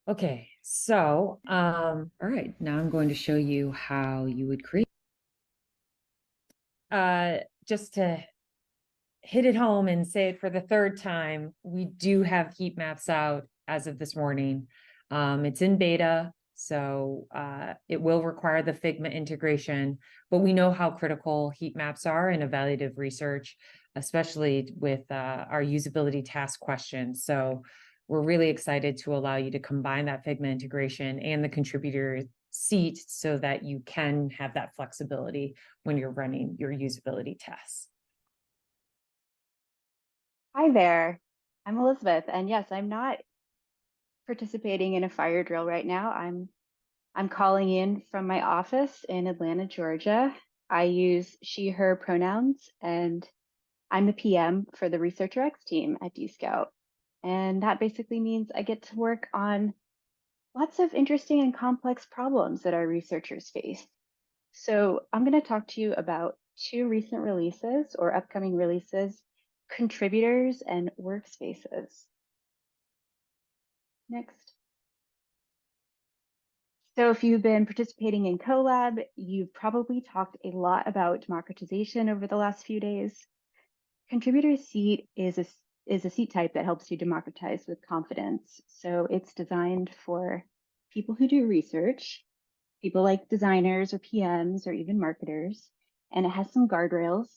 Okay, so, all right, now I'm going to show you how you would create. Just to hit it home and say it for the third time, we do have heat maps out as of this morning. It's in beta, so it will require the Figma integration, but we know how critical heat maps are in evaluative research, especially with our usability task questions. So we're really excited to allow you to combine that Figma integration and the contributor seat so that you can have that flexibility when you're running your usability tests. Hi there, I'm Elizabeth, and yes, I'm not participating in a fire drill right now. I'm calling in from my office in Atlanta, Georgia. I use she, her pronouns, and I'm the PM for the Researcher X team at Dscout. And that basically means I get to work on lots of interesting and complex problems that our researchers face. So I'm going to talk to you about two recent releases or upcoming releases, contributors and workspaces. Next. So if you've been participating in CoLab, you've probably talked a lot about democratization over the last few days. Contributor seat is a seat type that helps you democratize with confidence. So it's designed for people who do research, people like designers or PMs or even marketers. And it has some guardrails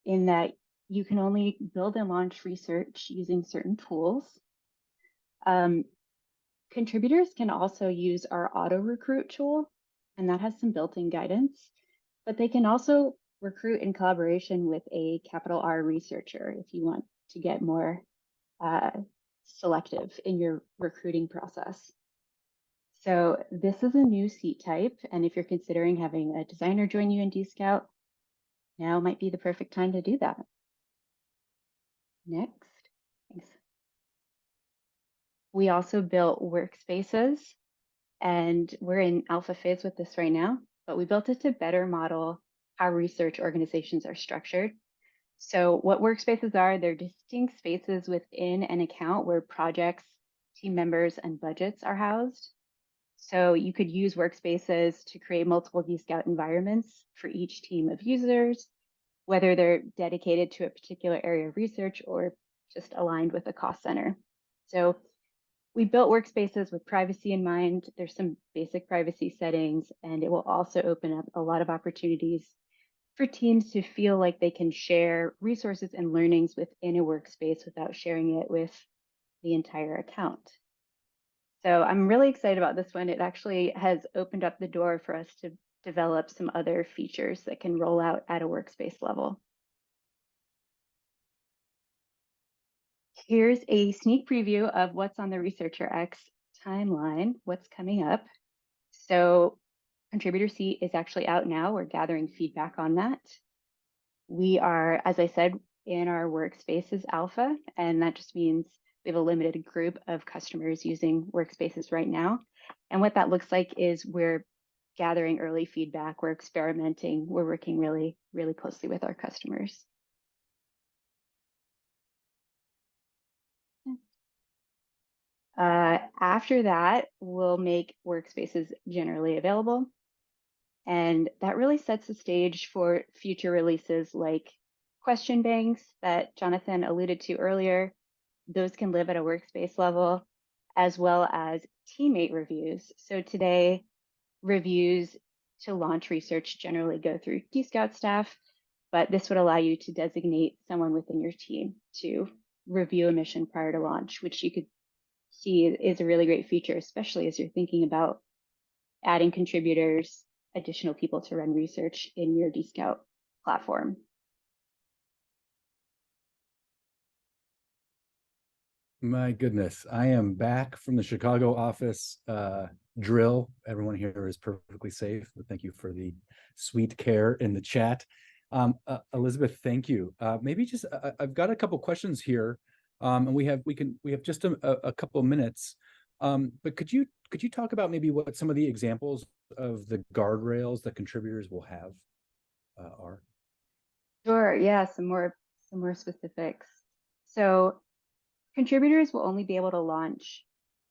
in that you can only build and launch research using certain tools. Contributors can also use our auto recruit tool, and that has some built-in guidance, but they can also recruit in collaboration with a capital R researcher if you want to get more selective in your recruiting process. So this is a new seat type, and if you're considering having a designer join you in Dscout, now might be the perfect time to do that. Next, thanks. We also built workspaces, and we're in alpha phase with this right now, but we built it to better model how research organizations are structured. So what workspaces are, they're distinct spaces within an account where projects, team members, and budgets are housed. So you could use workspaces to create multiple Dscout environments for each team of users, whether they're dedicated to a particular area of research or just aligned with a cost center. So we built workspaces with privacy in mind. There's some basic privacy settings, and it will also open up a lot of opportunities for teams to feel like they can share resources and learnings within a workspace without sharing it with the entire account. So I'm really excited about this one. It actually has opened up the door for us to develop some other features that can roll out at a workspace level. Here's a sneak preview of what's on the Researcher X timeline, what's coming up. So Contributor Seat is actually out now. We're gathering feedback on that. We are, as I said, in our Workspaces alpha, and that just means we have a limited group of customers using Workspaces right now. And what that looks like is we're gathering early feedback, we're experimenting, we're working really, really closely with our customers. After that, we'll make Workspaces generally available. And that really sets the stage for future releases like question banks that Jonathan alluded to earlier. Those can live at a workspace level, as well as teammate reviews. So today, reviews to launch research generally go through Dscout staff, but this would allow you to designate someone within your team to review a mission prior to launch, which you could see is a really great feature, especially as you're thinking about adding contributors, additional people to run research in your Dscout platform. My goodness, I am back from the Chicago office drill. Everyone here is perfectly safe, but thank you for the sweet care in the chat. Elizabeth, thank you. Maybe just I've got a couple questions here, and we have just a couple of minutes. But could you talk about maybe what some of the examples of the guardrails that contributors will have are? Sure. Yeah. Some more specifics. So contributors will only be able to launch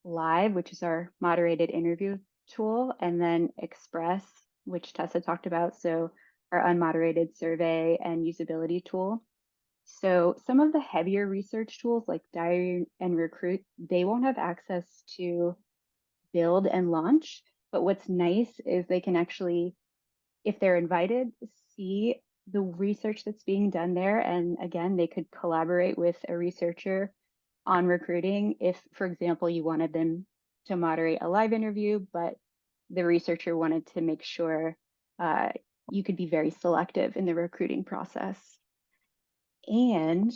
Live, which is our moderated interview tool, and then Express, which Tessa talked about, so our unmoderated survey and usability tool. So some of the heavier research tools like Diary and Recruit, they won't have access to build and launch. But what's nice is they can actually, if they're invited, see the research that's being done there. And again, they could collaborate with a researcher on recruiting if, for example, you wanted them to moderate a live interview, but the researcher wanted to make sure you could be very selective in the recruiting process. And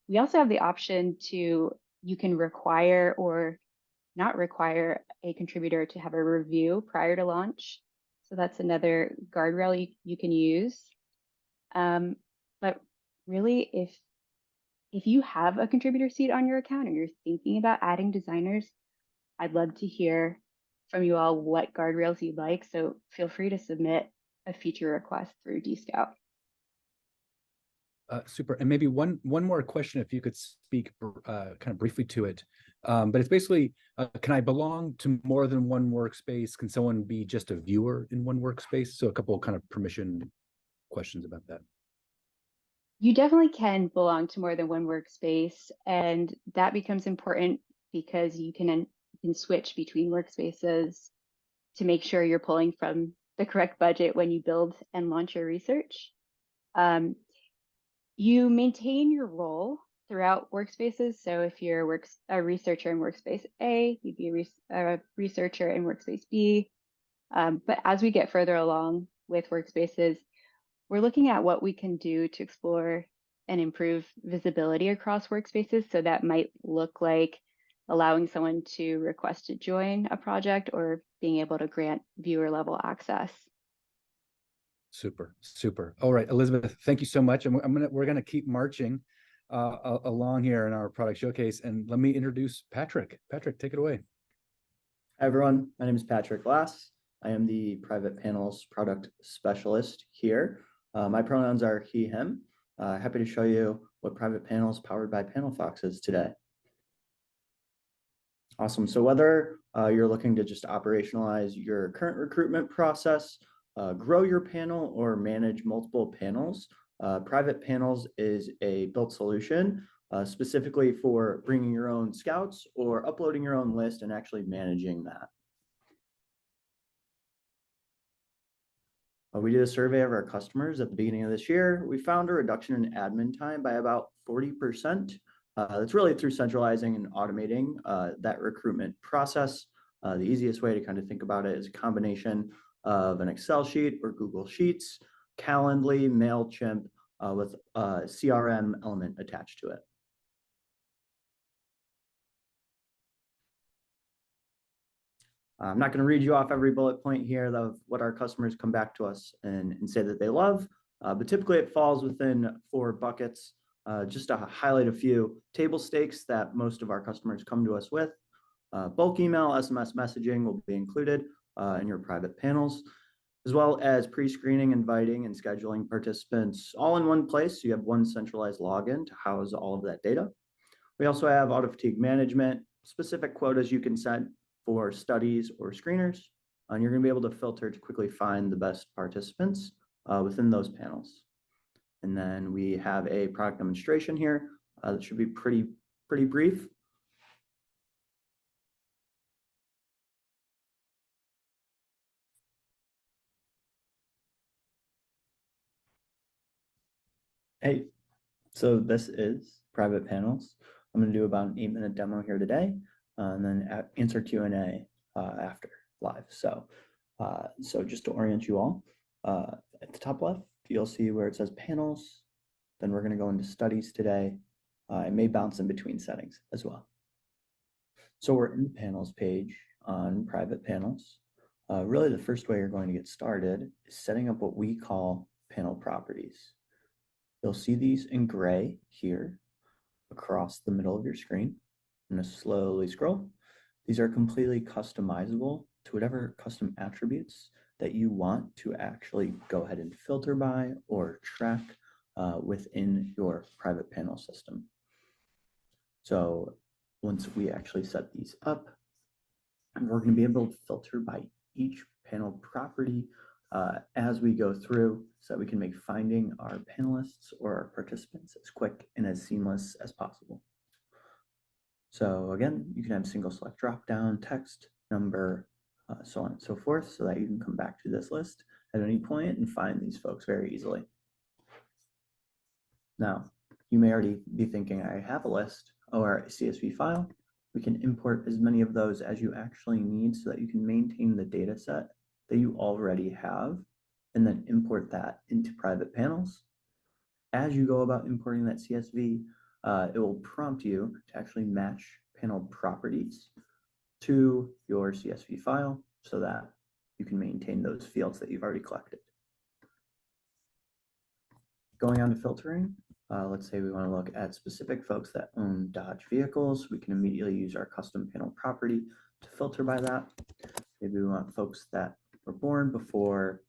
we also have the option to, you can require or not require a contributor to have a review prior to launch. So that's another guardrail you can use. But really, if you have a contributor seat on your account and you're thinking about adding designers, I'd love to hear from you all what guardrails you'd like. So feel free to submit a feature request through Dscout. Super. And maybe one more question, if you could speak kind of briefly to it. But it's basically, can I belong to more than one workspace? Can someone be just a viewer in one workspace? So a couple of kind of permission questions about that. You definitely can belong to more than one workspace, and that becomes important because you can switch between workspaces to make sure you're pulling from the correct budget when you build and launch your research. You maintain your role throughout workspaces. So if you're a researcher in workspace A, you'd be a researcher in workspace B. But as we get further along with workspaces, we're looking at what we can do to explore and improve visibility across workspaces. So that might look like allowing someone to request to join a project or being able to grant viewer level access. Super, super. All right, Elizabeth, thank you so much. And we're gonna keep marching along here in our product showcase. And let me introduce Patrick. Patrick, take it away. Hi, everyone. My name is Patrick Glass. I am the private panels product specialist here. My pronouns are he, him. Happy to show you what private panels powered by PanelFox is today. Awesome. So whether you're looking to just operationalize your current recruitment process, grow your panel, or manage multiple panels, Private Panels is a built solution specifically for bringing your own scouts or uploading your own list and actually managing that. We did a survey of our customers at the beginning of this year. We found a reduction in admin time by about 40%. That's really through centralizing and automating that recruitment process. The easiest way to kind of think about it is a combination of an Excel sheet or Google Sheets, Calendly, MailChimp with a CRM element attached to it. I'm not going to read you off every bullet point here of what our customers come back to us and say that they love, but typically it falls within 4 buckets. Just to highlight a few table stakes that most of our customers come to us with. Bulk email, SMS messaging will be included in your private panels, as well as pre-screening, inviting, and scheduling participants all in one place. So you have one centralized login to house all of that data. We also have auto fatigue management, specific quotas you can set for studies or screeners, and you're going to be able to filter to quickly find the best participants within those panels. And then we have a product demonstration here that should be pretty brief. Hey, so this is Private Panels. I'm going to do about an 8-minute demo here today, and then answer Q&A after live. So just to orient you all, at the top left, you'll see where it says panels. Then we're going to go into studies today. It may bounce in between settings as well. So we're in the panels page on Private Panels. Really, the first way you're going to get started is setting up what we call panel properties. You'll see these in gray here across the middle of your screen. I'm going to slowly scroll. These are completely customizable to whatever custom attributes that you want to actually go ahead and filter by or track within your private panel system. So once we actually set these up, we're going to be able to filter by each panel property as we go through so that we can make finding our panelists or our participants as quick and as seamless as possible. So again, you can have single select drop down, text, number, so on and so forth, so that you can come back to this list at any point and find these folks very easily. Now, you may already be thinking, I have a list or a CSV file. We can import as many of those as you actually need so that you can maintain the data set that you already have and then import that into private panels. As you go about importing that CSV, it will prompt you to actually match panel properties to your CSV file so that you can maintain those fields that you've already collected. Going on to filtering, let's say we want to look at specific folks that own Dodge vehicles. We can immediately use our custom panel property to filter by that. Maybe we want folks that were born before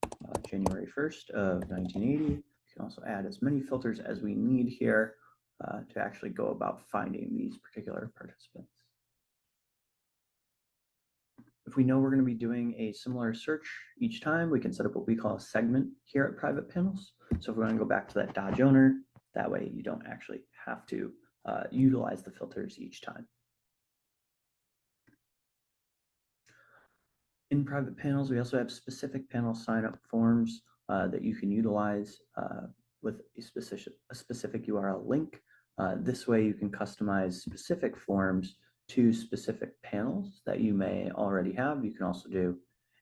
January 1st of 1980. We can also add as many filters as we need here to actually go about finding these particular participants. If we know we're going to be doing a similar search each time, we can set up what we call a segment here at Private Panels. So if we're going to go back to that Dodge owner, that way you don't actually have to utilize the filters each time. In Private Panels, we also have specific panel sign-up forms that you can utilize with a specific URL link. This way you can customize specific forms to specific panels that you may already have. You can also do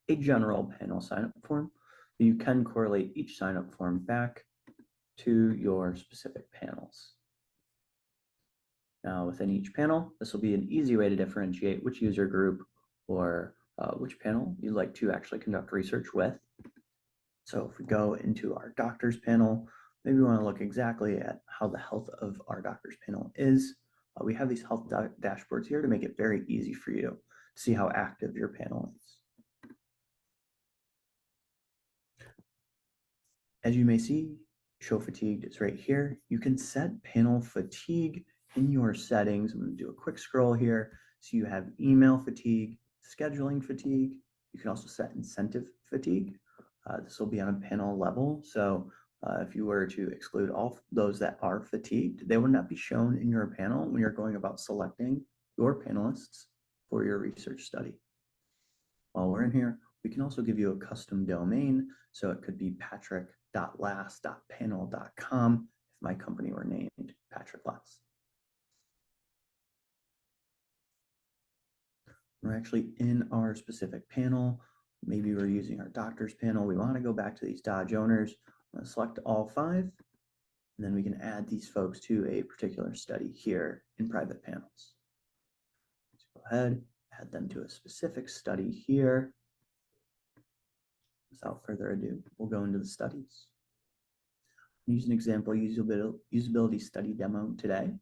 a general panel sign-up form. You can correlate each sign-up form back to your specific panels. Now, within each panel, this will be an easy way to differentiate which user group or which panel you'd like to actually conduct research with. So if we go into our doctors panel, maybe we want to look exactly at how the health of our doctors panel is. We have these health dashboards here to make it very easy for you to see how active your panel is. As you may see, show fatigued is right here. You can set panel fatigue in your settings. I'm going to do a quick scroll here, So you have email fatigue, scheduling fatigue. You can also set incentive fatigue. This will be on a panel level. So if you were to exclude all those that are fatigued, they will not be shown in your panel when you're going about selecting your panelists for your research study. While we're in here, we can also give you a custom domain. So it could be patrick.last.panel.com if my company were named Patrick Last. We're actually in our specific panel. Maybe we're using our doctors panel. We want to go back to these Dodge owners. I'm going to select all 5, and then we can add these folks to a particular study here in private panels. Let's go ahead, add them to a specific study here. Without further ado, we'll go into the studies. Use an example usability study demo today.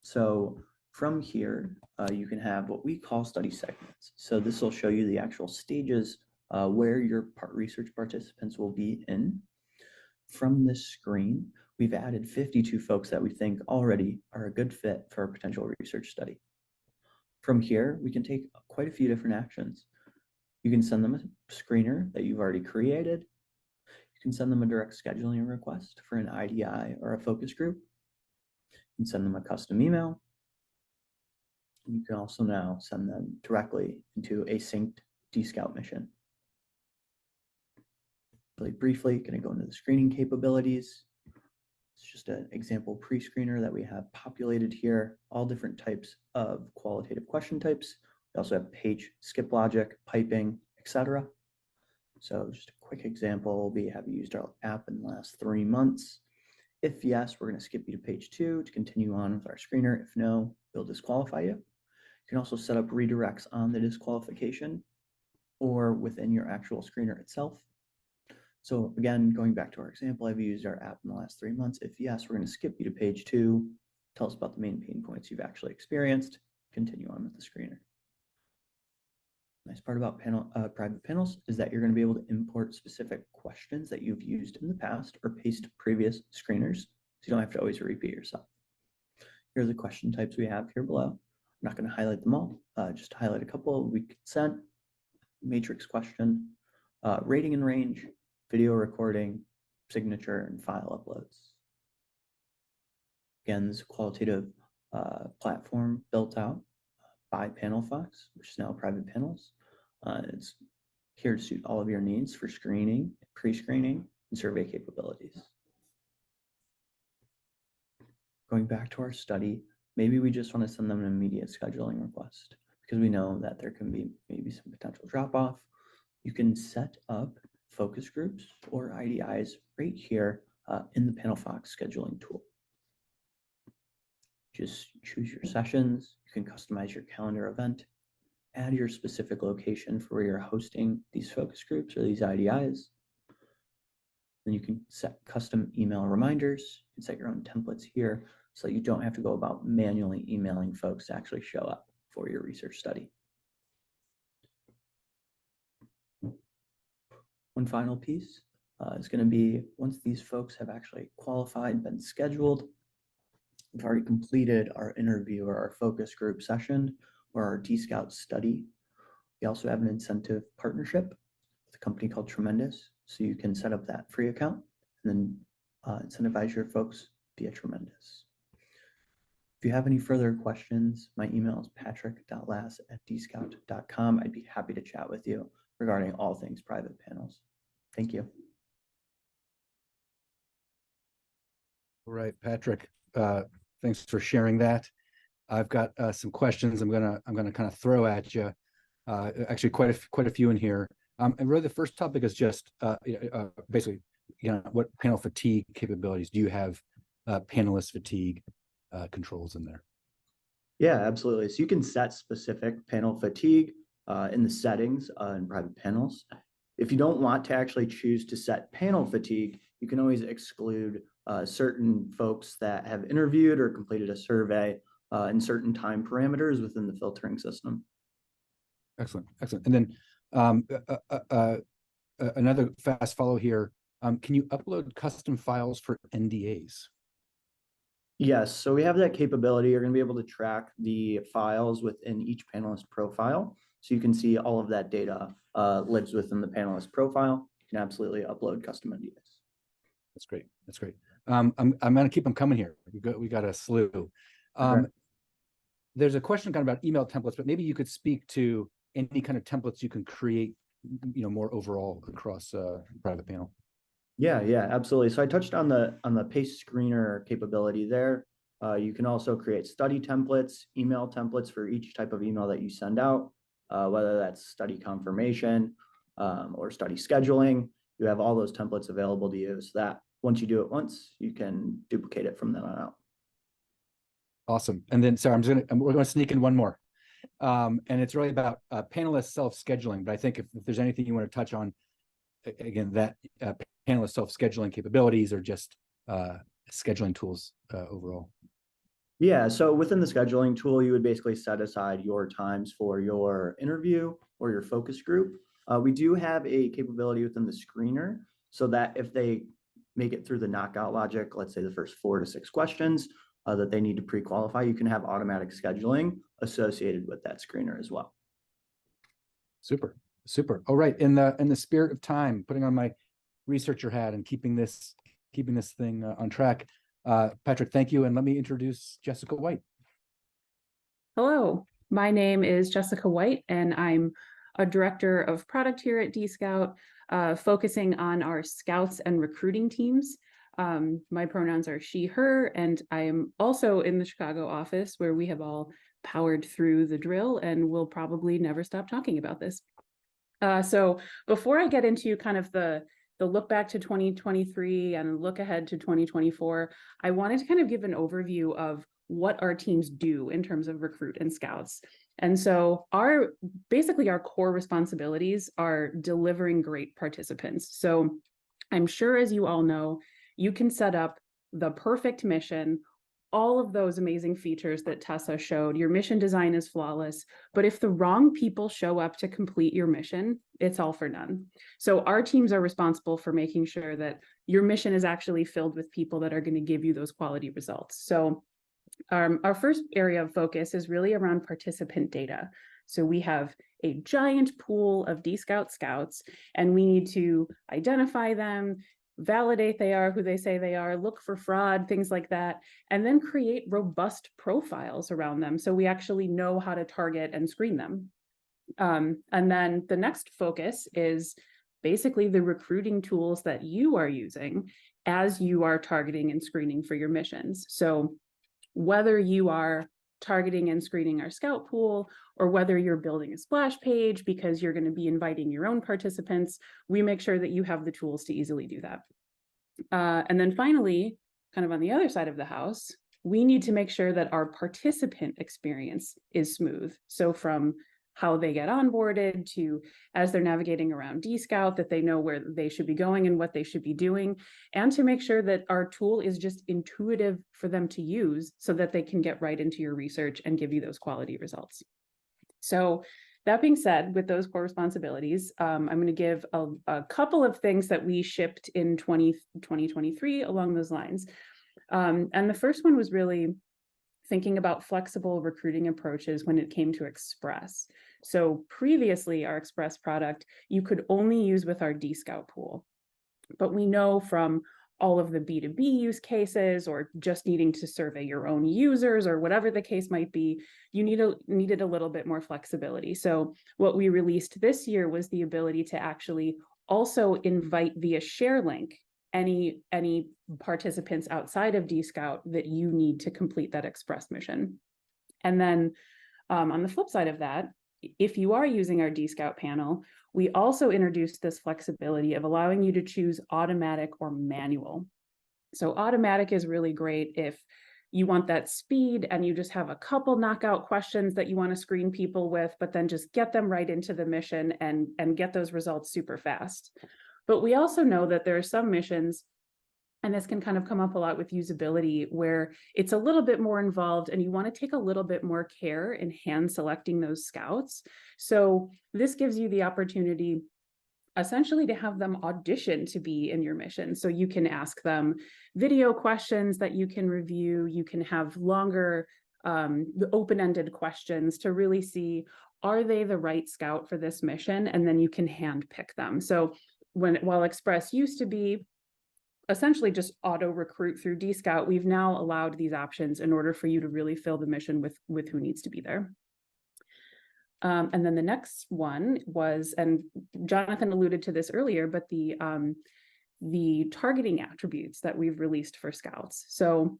So from here, you can have what we call study segments. So this will show you the actual stages where your research participants will be in. From this screen, we've added 52 folks that we think already are a good fit for a potential research study. From here, we can take quite a few different actions. You can send them a screener that you've already created. You can send them a direct scheduling request for an IDI or a focus group. You can send them a custom email. You can also now send them directly into a synced Dscout mission. Really briefly, going to go into the screening capabilities. It's just an example pre-screener that we have populated here, all different types of qualitative question types. We also have page skip logic, piping, etc. So just a quick example, have you used our app in the last 3 months? If yes, we're going to skip you to page 2 to continue on with our screener. If no, we'll disqualify you. You can also set up redirects on the disqualification or within your actual screener itself. So again, going back to our example, have you used our app in the last 3 months? If yes, we're going to skip you to page 2. Tell us about the main pain points you've actually experienced. Continue on with the screener. Nice part about private panels is that you're going to be able to import specific questions that you've used in the past or paste previous screeners, so you don't have to always repeat yourself. Here are the question types we have here below. I'm not going to highlight them all, just to highlight a couple. We consent, matrix question, rating and range, video recording, signature, and file uploads. Again, this qualitative platform built out by PanelFox, which is now Private Panels. It's here to suit all of your needs for screening, pre-screening, and survey capabilities. Going back to our study, maybe we just want to send them an immediate scheduling request because we know that there can be maybe some potential drop-off. You can set up focus groups or IDIs right here in the PanelFox scheduling tool. Just choose your sessions. You can customize your calendar event, add your specific location for where you're hosting these focus groups or these IDIs. Then you can set custom email reminders. You can set your own templates here so that you don't have to go about manually emailing folks to actually show up for your research study. One final piece is going to be once these folks have actually qualified, been scheduled, we've already completed our interview or our focus group session or our Dscout study. We also have an incentive partnership with a company called Tremendous. So you can set up that free account and then incentivize your folks via Tremendous. If you have any further questions, my email is patrick.last@dscout.com. I'd be happy to chat with you regarding all things private panels. Thank you. All right, Patrick, thanks for sharing that. I've got some questions I'm gonna kind of throw at you. Actually, quite a few in here. And really, the first topic is just basically, what panel fatigue capabilities do you have? Panelist fatigue controls in there. Yeah, absolutely. So you can set specific panel fatigue in the settings in private panels. If you don't want to actually choose to set panel fatigue, you can always exclude certain folks that have interviewed or completed a survey in certain time parameters within the filtering system. Excellent. And then another fast follow here. Can you upload custom files for NDAs? Yes, so we have that capability. You're going to be able to track the files within each panelist profile. So you can see all of that data lives within the panelist profile. You can absolutely upload custom NDAs. That's great. That's great. I'm going to keep them coming here. We got a slew. Okay. There's a question kind of about email templates, but maybe you could speak to any kind of templates you can create, more overall across private panel. Yeah, absolutely. So I touched on the paste screener capability there. You can also create study templates, email templates for each type of email that you send out, whether that's study confirmation or study scheduling. You have all those templates available to you, so that once you do it once, you can duplicate it from then on out. Awesome. And then, sorry, we're going to sneak in one more. And it's really about panelist self-scheduling. But I think if there's anything you want to touch on, again, that panelist self-scheduling capabilities or just scheduling tools overall. Yeah, so within the scheduling tool, you would basically set aside your times for your interview or your focus group. We do have a capability within the screener so that if they make it through the knockout logic, let's say the first 4 to 6 questions that they need to pre-qualify, you can have automatic scheduling associated with that screener as well. Super. All right. In the spirit of time, putting on my researcher hat and keeping this thing on track. Patrick, thank you. And let me introduce Jessica White. Hello, my name is Jessica White, and I'm a director of product here at Dscout, focusing on our scouts and recruiting teams. My pronouns are she, her, and I am also in the Chicago office where we have all powered through the drill and will probably never stop talking about this. So before I get into kind of the look back to 2023 and look ahead to 2024, I wanted to kind of give an overview of what our teams do in terms of recruit and scouts. And so basically our core responsibilities are delivering great participants. So I'm sure, as you all know, you can set up the perfect mission, all of those amazing features that Tessa showed. Your mission design is flawless, but if the wrong people show up to complete your mission, it's all for none. So our teams are responsible for making sure that your mission is actually filled with people that are going to give you those quality results. So our first area of focus is really around participant data. So we have a giant pool of Dscout scouts, and we need to identify them, validate they are who they say they are, look for fraud, things like that, and then create robust profiles around them so we actually know how to target and screen them. And then the next focus is basically the recruiting tools that you are using as you are targeting and screening for your missions. So whether you are targeting and screening our scout pool, or whether you're building a splash page because you're going to be inviting your own participants, we make sure that you have the tools to easily do that. And then finally, kind of on the other side of the house, we need to make sure that our participant experience is smooth. So from how they get onboarded to as they're navigating around Dscout, that they know where they should be going and what they should be doing, and to make sure that our tool is just intuitive for them to use so that they can get right into your research and give you those quality results. So that being said, with those core responsibilities, I'm going to give a couple of things that we shipped in 2023 along those lines. And the first one was really thinking about flexible recruiting approaches when it came to Express. So previously, our Express product, you could only use with our Dscout pool. But we know from all of the B2B use cases, or just needing to survey your own users, or whatever the case might be, you needed a little bit more flexibility. So what we released this year was the ability to actually also invite via share link any participants outside of Dscout that you need to complete that Express mission. And then on the flip side of that, if you are using our Dscout panel, we also introduced this flexibility of allowing you to choose automatic or manual. So automatic is really great if you want that speed and you just have a couple knockout questions that you want to screen people with, but then just get them right into the mission and get those results super fast. But we also know that there are some missions, and this can kind of come up a lot with usability, where it's a little bit more involved and you want to take a little bit more care in hand selecting those scouts. So this gives you the opportunity essentially to have them audition to be in your mission. So you can ask them video questions that you can review. You can have longer open-ended questions to really see, are they the right scout for this mission? And then you can hand pick them. So while Express used to be essentially just auto recruit through Dscout, we've now allowed these options in order for you to really fill the mission with who needs to be there. And then the next one was, and Jonathan alluded to this earlier, but the targeting attributes that we've released for scouts. So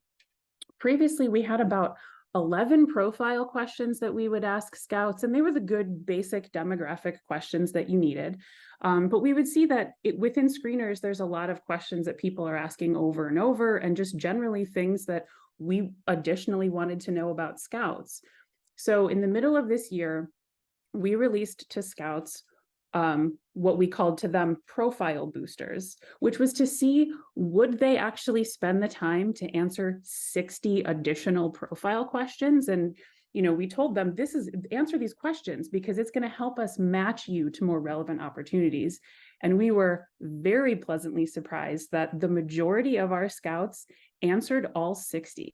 previously we had about 11 profile questions that we would ask scouts, and they were the good basic demographic questions that you needed. But we would see that within screeners, there's a lot of questions that people are asking over and over, and just generally things that we additionally wanted to know about scouts. So in the middle of this year, we released to scouts what we called to them profile boosters, which was to see, would they actually spend the time to answer 60 additional profile questions? And, you know, we told them, answer these questions because it's going to help us match you to more relevant opportunities. And we were very pleasantly surprised that the majority of our scouts answered all 60.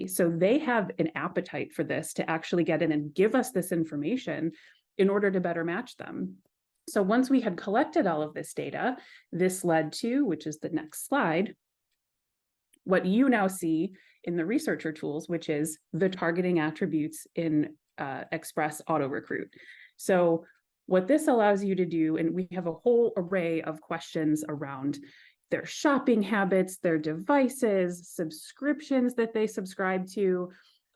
So they have an appetite for this, to actually get in and give us this information in order to better match them. So once we had collected all of this data, this led to, which is the next slide, what you now see in the researcher tools, which is the targeting attributes in Express Auto Recruit. So what this allows you to do, and we have a whole array of questions around their shopping habits, their devices, subscriptions that they subscribe to,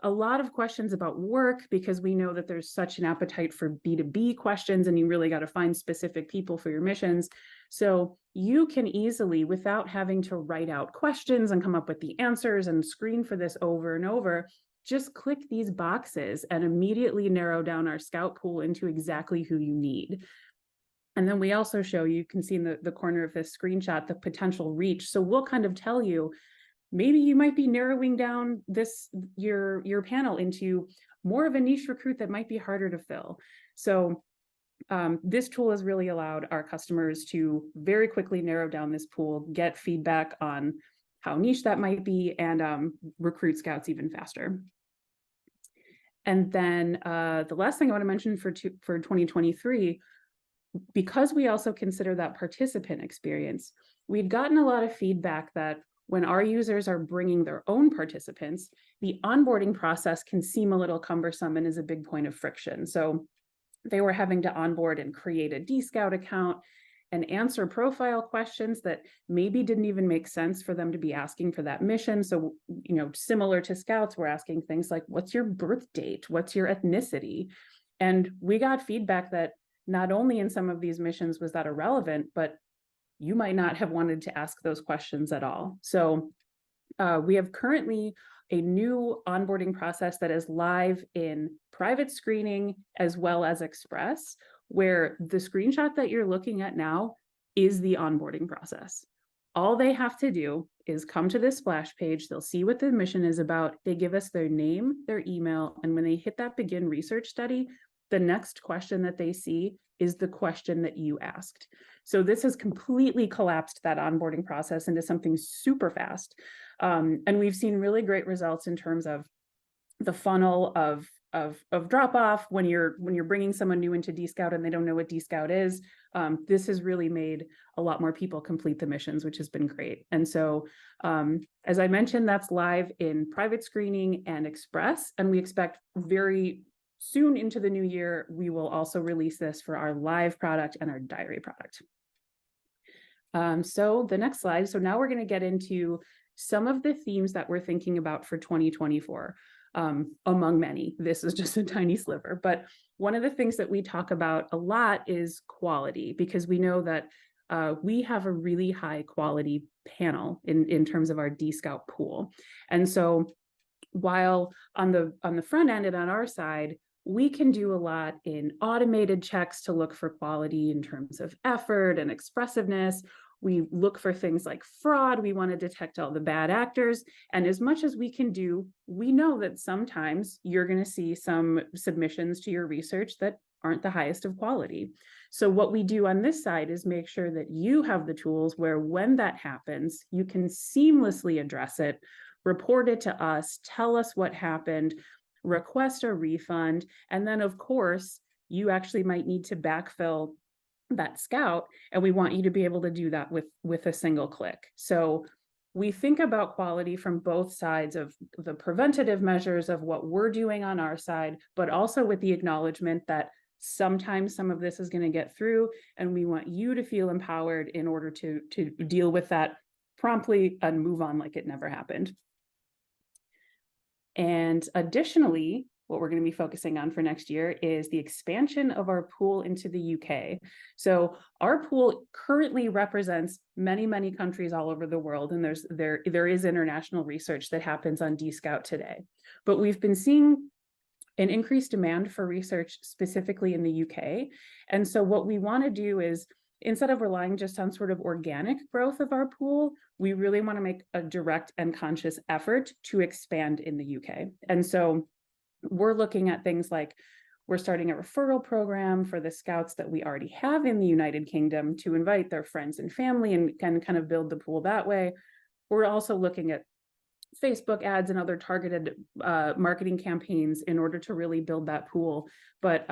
a lot of questions about work, because we know that there's such an appetite for B2B questions, and you really got to find specific people for your missions. So you can easily, without having to write out questions and come up with the answers and screen for this over and over, just click these boxes and immediately narrow down our scout pool into exactly who you need. And then we also show, you can see in the corner of this screenshot, the potential reach. So we'll kind of tell you, maybe you might be narrowing down your panel into more of a niche recruit that might be harder to fill. So this tool has really allowed our customers to very quickly narrow down this pool, get feedback on how niche that might be, and recruit scouts even faster. And then the last thing I want to mention for 2023, because we also consider that participant experience, we'd gotten a lot of feedback that when our users are bringing their own participants, the onboarding process can seem a little cumbersome and is a big point of friction. So they were having to onboard and create a Dscout account and answer profile questions that maybe didn't even make sense for them to be asking for that mission. So, you know, similar to scouts, we're asking things like, what's your birth date? What's your ethnicity? And we got feedback that not only in some of these missions was that irrelevant, but you might not have wanted to ask those questions at all. So we have currently a new onboarding process that is live in private screening as well as Express, where the screenshot that you're looking at now is the onboarding process. All they have to do is come to this splash page. They'll see what the mission is about. They give us their name, their email, and when they hit that begin research study, the next question that they see is the question that you asked. So this has completely collapsed that onboarding process into something super fast. And we've seen really great results in terms of the funnel of drop off when you're bringing someone new into Dscout and they don't know what Dscout is. This has really made a lot more people complete the missions, which has been great. And so, as I mentioned, that's live in private screening and Express, and we expect very soon into the new year, we will also release this for our live product and our diary product. So the next slide. So now we're going to get into some of the themes that we're thinking about for 2024. Among many, this is just a tiny sliver, but one of the things that we talk about a lot is quality, because we know that we have a really high quality panel in terms of our Dscout pool. And so while on the front end and on our side, we can do a lot in automated checks to look for quality in terms of effort and expressiveness. We look for things like fraud. We want to detect all the bad actors. And as much as we can do, we know that sometimes you're going to see some submissions to your research that aren't the highest of quality. So what we do on this side is make sure that you have the tools where when that happens, you can seamlessly address it, report it to us, tell us what happened, request a refund, and then of course, you actually might need to backfill that Scout, and we want you to be able to do that with a single click. So we think about quality from both sides of the preventative measures of what we're doing on our side, but also with the acknowledgement that sometimes some of this is going to get through, and we want you to feel empowered in order to deal with that promptly and move on like it never happened. And additionally, what we're going to be focusing on for next year is the expansion of our pool into the UK. So our pool currently represents many, many countries all over the world, and there is international research that happens on Dscout today. But we've been seeing an increased demand for research specifically in the UK. And so what we want to do is, instead of relying just on sort of organic growth of our pool, we really want to make a direct and conscious effort to expand in the UK. And so we're looking at things like, we're starting a referral program for the Scouts that we already have in the United Kingdom to invite their friends and family and can kind of build the pool that way. We're also looking at Facebook ads and other targeted marketing campaigns in order to really build that pool. But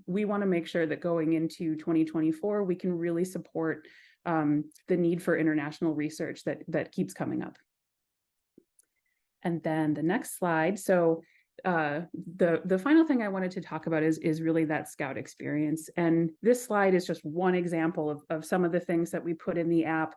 we want to make sure that going into 2024, we can really support the need for international research that keeps coming up. And then the next slide. So the final thing I wanted to talk about is really that Scout experience. And this slide is just one example of some of the things that we put in the app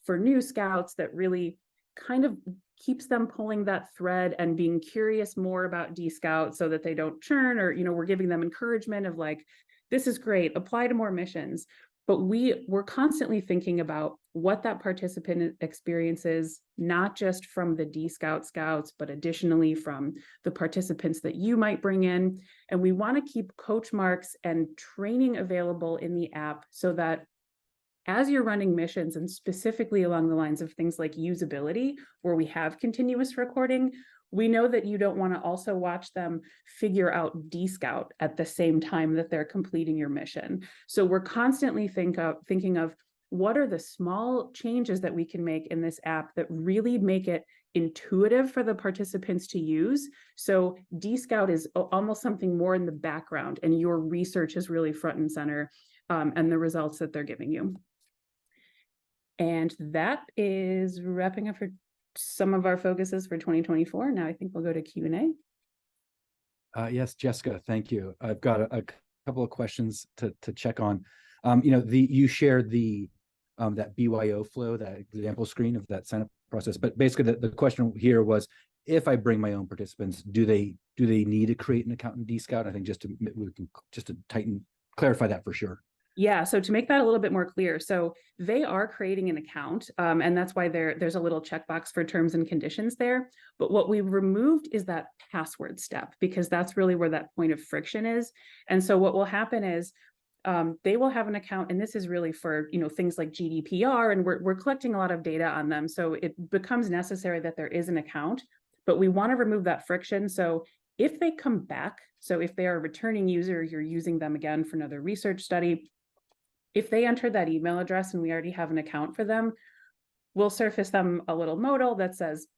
for new Scouts that really kind of keeps them pulling that thread and being curious more about Dscout so that they don't churn, or, we're giving them encouragement of like, this is great, apply to more missions. But we're constantly thinking about what that participant experience is, not just from the Dscout Scouts, but additionally from the participants that you might bring in. And we want to keep coach marks and training available in the app so that as you're running missions, and specifically along the lines of things like usability, where we have continuous recording, we know that you don't want to also watch them figure out Dscout at the same time that they're completing your mission. So we're constantly thinking of what are the small changes that we can make in this app that really make it intuitive for the participants to use. So Dscout is almost something more in the background, and your research is really front and center, and the results that they're giving you. And that is wrapping up for some of our focuses for 2024. Now I think we'll go to Q&A. Yes, Jessica, thank you. I've got a couple of questions to check on. You shared that BYO flow, that example screen of that sign up process. But basically, the question here was, if I bring my own participants, do they need to create an account in Dscout? I think just to clarify that for sure. Yeah, so to make that a little bit more clear, so they are creating an account, and that's why there's a little checkbox for terms and conditions there. But what we removed is that password step, because that's really where that point of friction is. And so what will happen is they will have an account, and this is really for things like GDPR, and we're collecting a lot of data on them. So it becomes necessary that there is an account, but we want to remove that friction. So if they come back, so if they are a returning user, you're using them again for another research study, if they enter that email address and we already have an account for them, we'll surface them a little modal that says,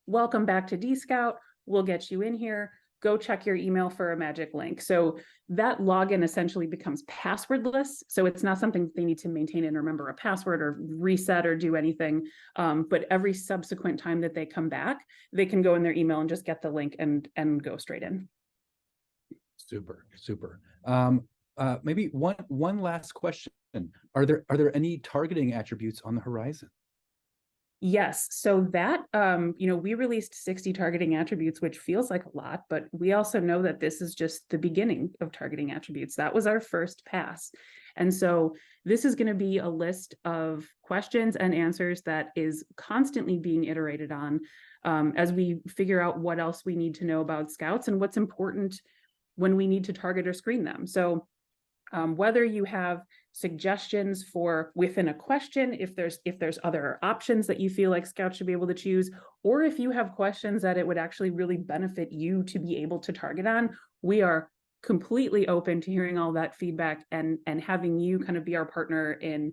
welcome back to Dscout. We'll get you in here. Go check your email for a magic link. So that login essentially becomes passwordless. So it's not something they need to maintain and remember a password or reset or do anything. But every subsequent time that they come back, they can go in their email and just get the link and go straight in. Super. Maybe one last question. Are there any targeting attributes on the horizon? Yes. So that, we released 60 targeting attributes, which feels like a lot, but we also know that this is just the beginning of targeting attributes. That was our first pass. And so this is going to be a list of questions and answers that is constantly being iterated on as we figure out what else we need to know about Scouts and what's important when we need to target or screen them. So whether you have suggestions for within a question, if there's other options that you feel like Scouts should be able to choose, or if you have questions that it would actually really benefit you to be able to target on, we are completely open to hearing all that feedback and having you kind of be our partner in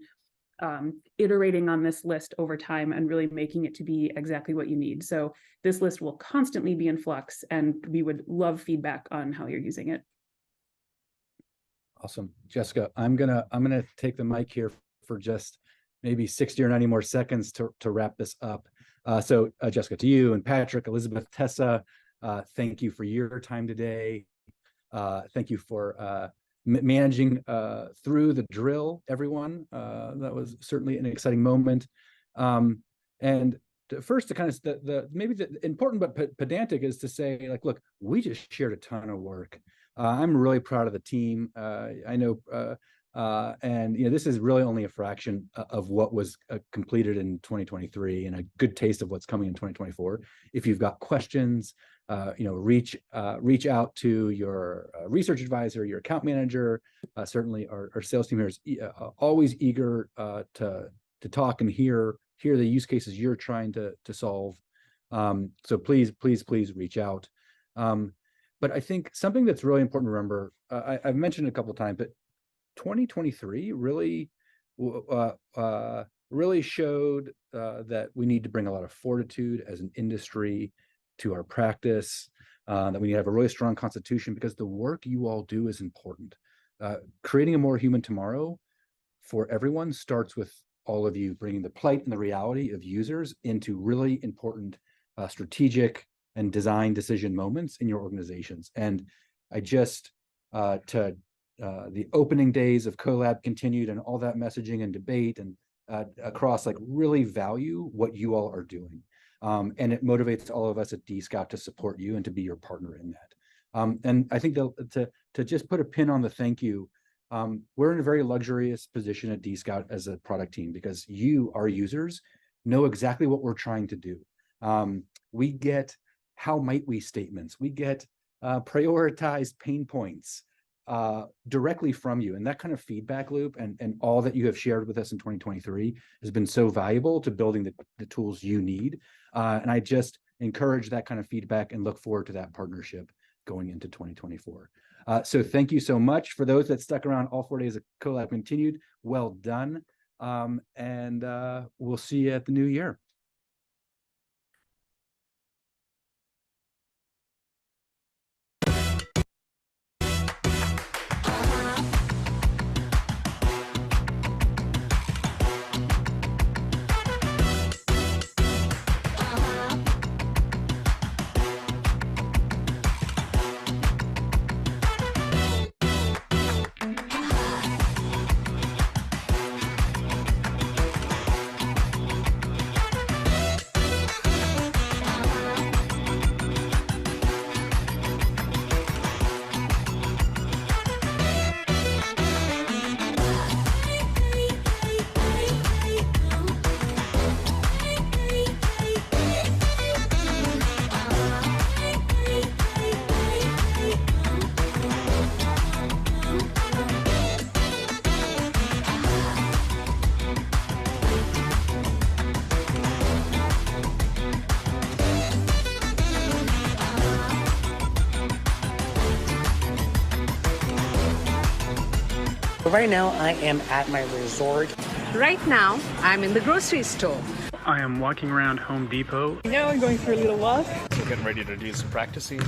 iterating on this list over time and really making it to be exactly what you need. So this list will constantly be in flux, and we would love feedback on how you're using it. Awesome. Jessica, I'm gonna take the mic here for just maybe 60 or 90 more seconds to wrap this up. So Jessica, to you and Patrick, Elizabeth, Tessa, thank you for your time today. Thank you for managing through the drill, everyone. That was certainly an exciting moment. And first, to kind of maybe the important but pedantic is to say, like, look, we just shared a ton of work. I'm really proud of the team. I know, and this is really only a fraction of what was completed in 2023, and a good taste of what's coming in 2024. If you've got questions, reach out to your research advisor, your account manager. Certainly, our sales team here is always eager to talk and hear the use cases you're trying to solve. So please reach out. But I think something that's really important to remember, I've mentioned it a couple of times, but 2023 really showed that we need to bring a lot of fortitude as an industry to our practice, that we need to have a really strong constitution, because the work you all do is important. Creating a more human tomorrow for everyone starts with all of you bringing the plight and the reality of users into really important strategic and design decision moments in your organizations. And I just, the opening days of CoLab continued, and all that messaging and debate and across, like, really value what you all are doing. And it motivates all of us at Dscout to support you and to be your partner in that. And I think to just put a pin on the thank you, we're in a very luxurious position at Dscout as a product team, because you, our users, know exactly what we're trying to do. We get how might we statements, we get prioritized pain points directly from you, and that kind of feedback loop and all that you have shared with us in 2023 has been so valuable to building the tools you need. And I just encourage that kind of feedback and look forward to that partnership going into 2024. So thank you so much. For those that stuck around all 4 days of CoLab continued, well done. And we'll see you at the new year. Right now, I am at my resort. Right now, I'm in the grocery store. I am walking around Home Depot. Now I'm going for a little walk. We're getting ready to do some practicing.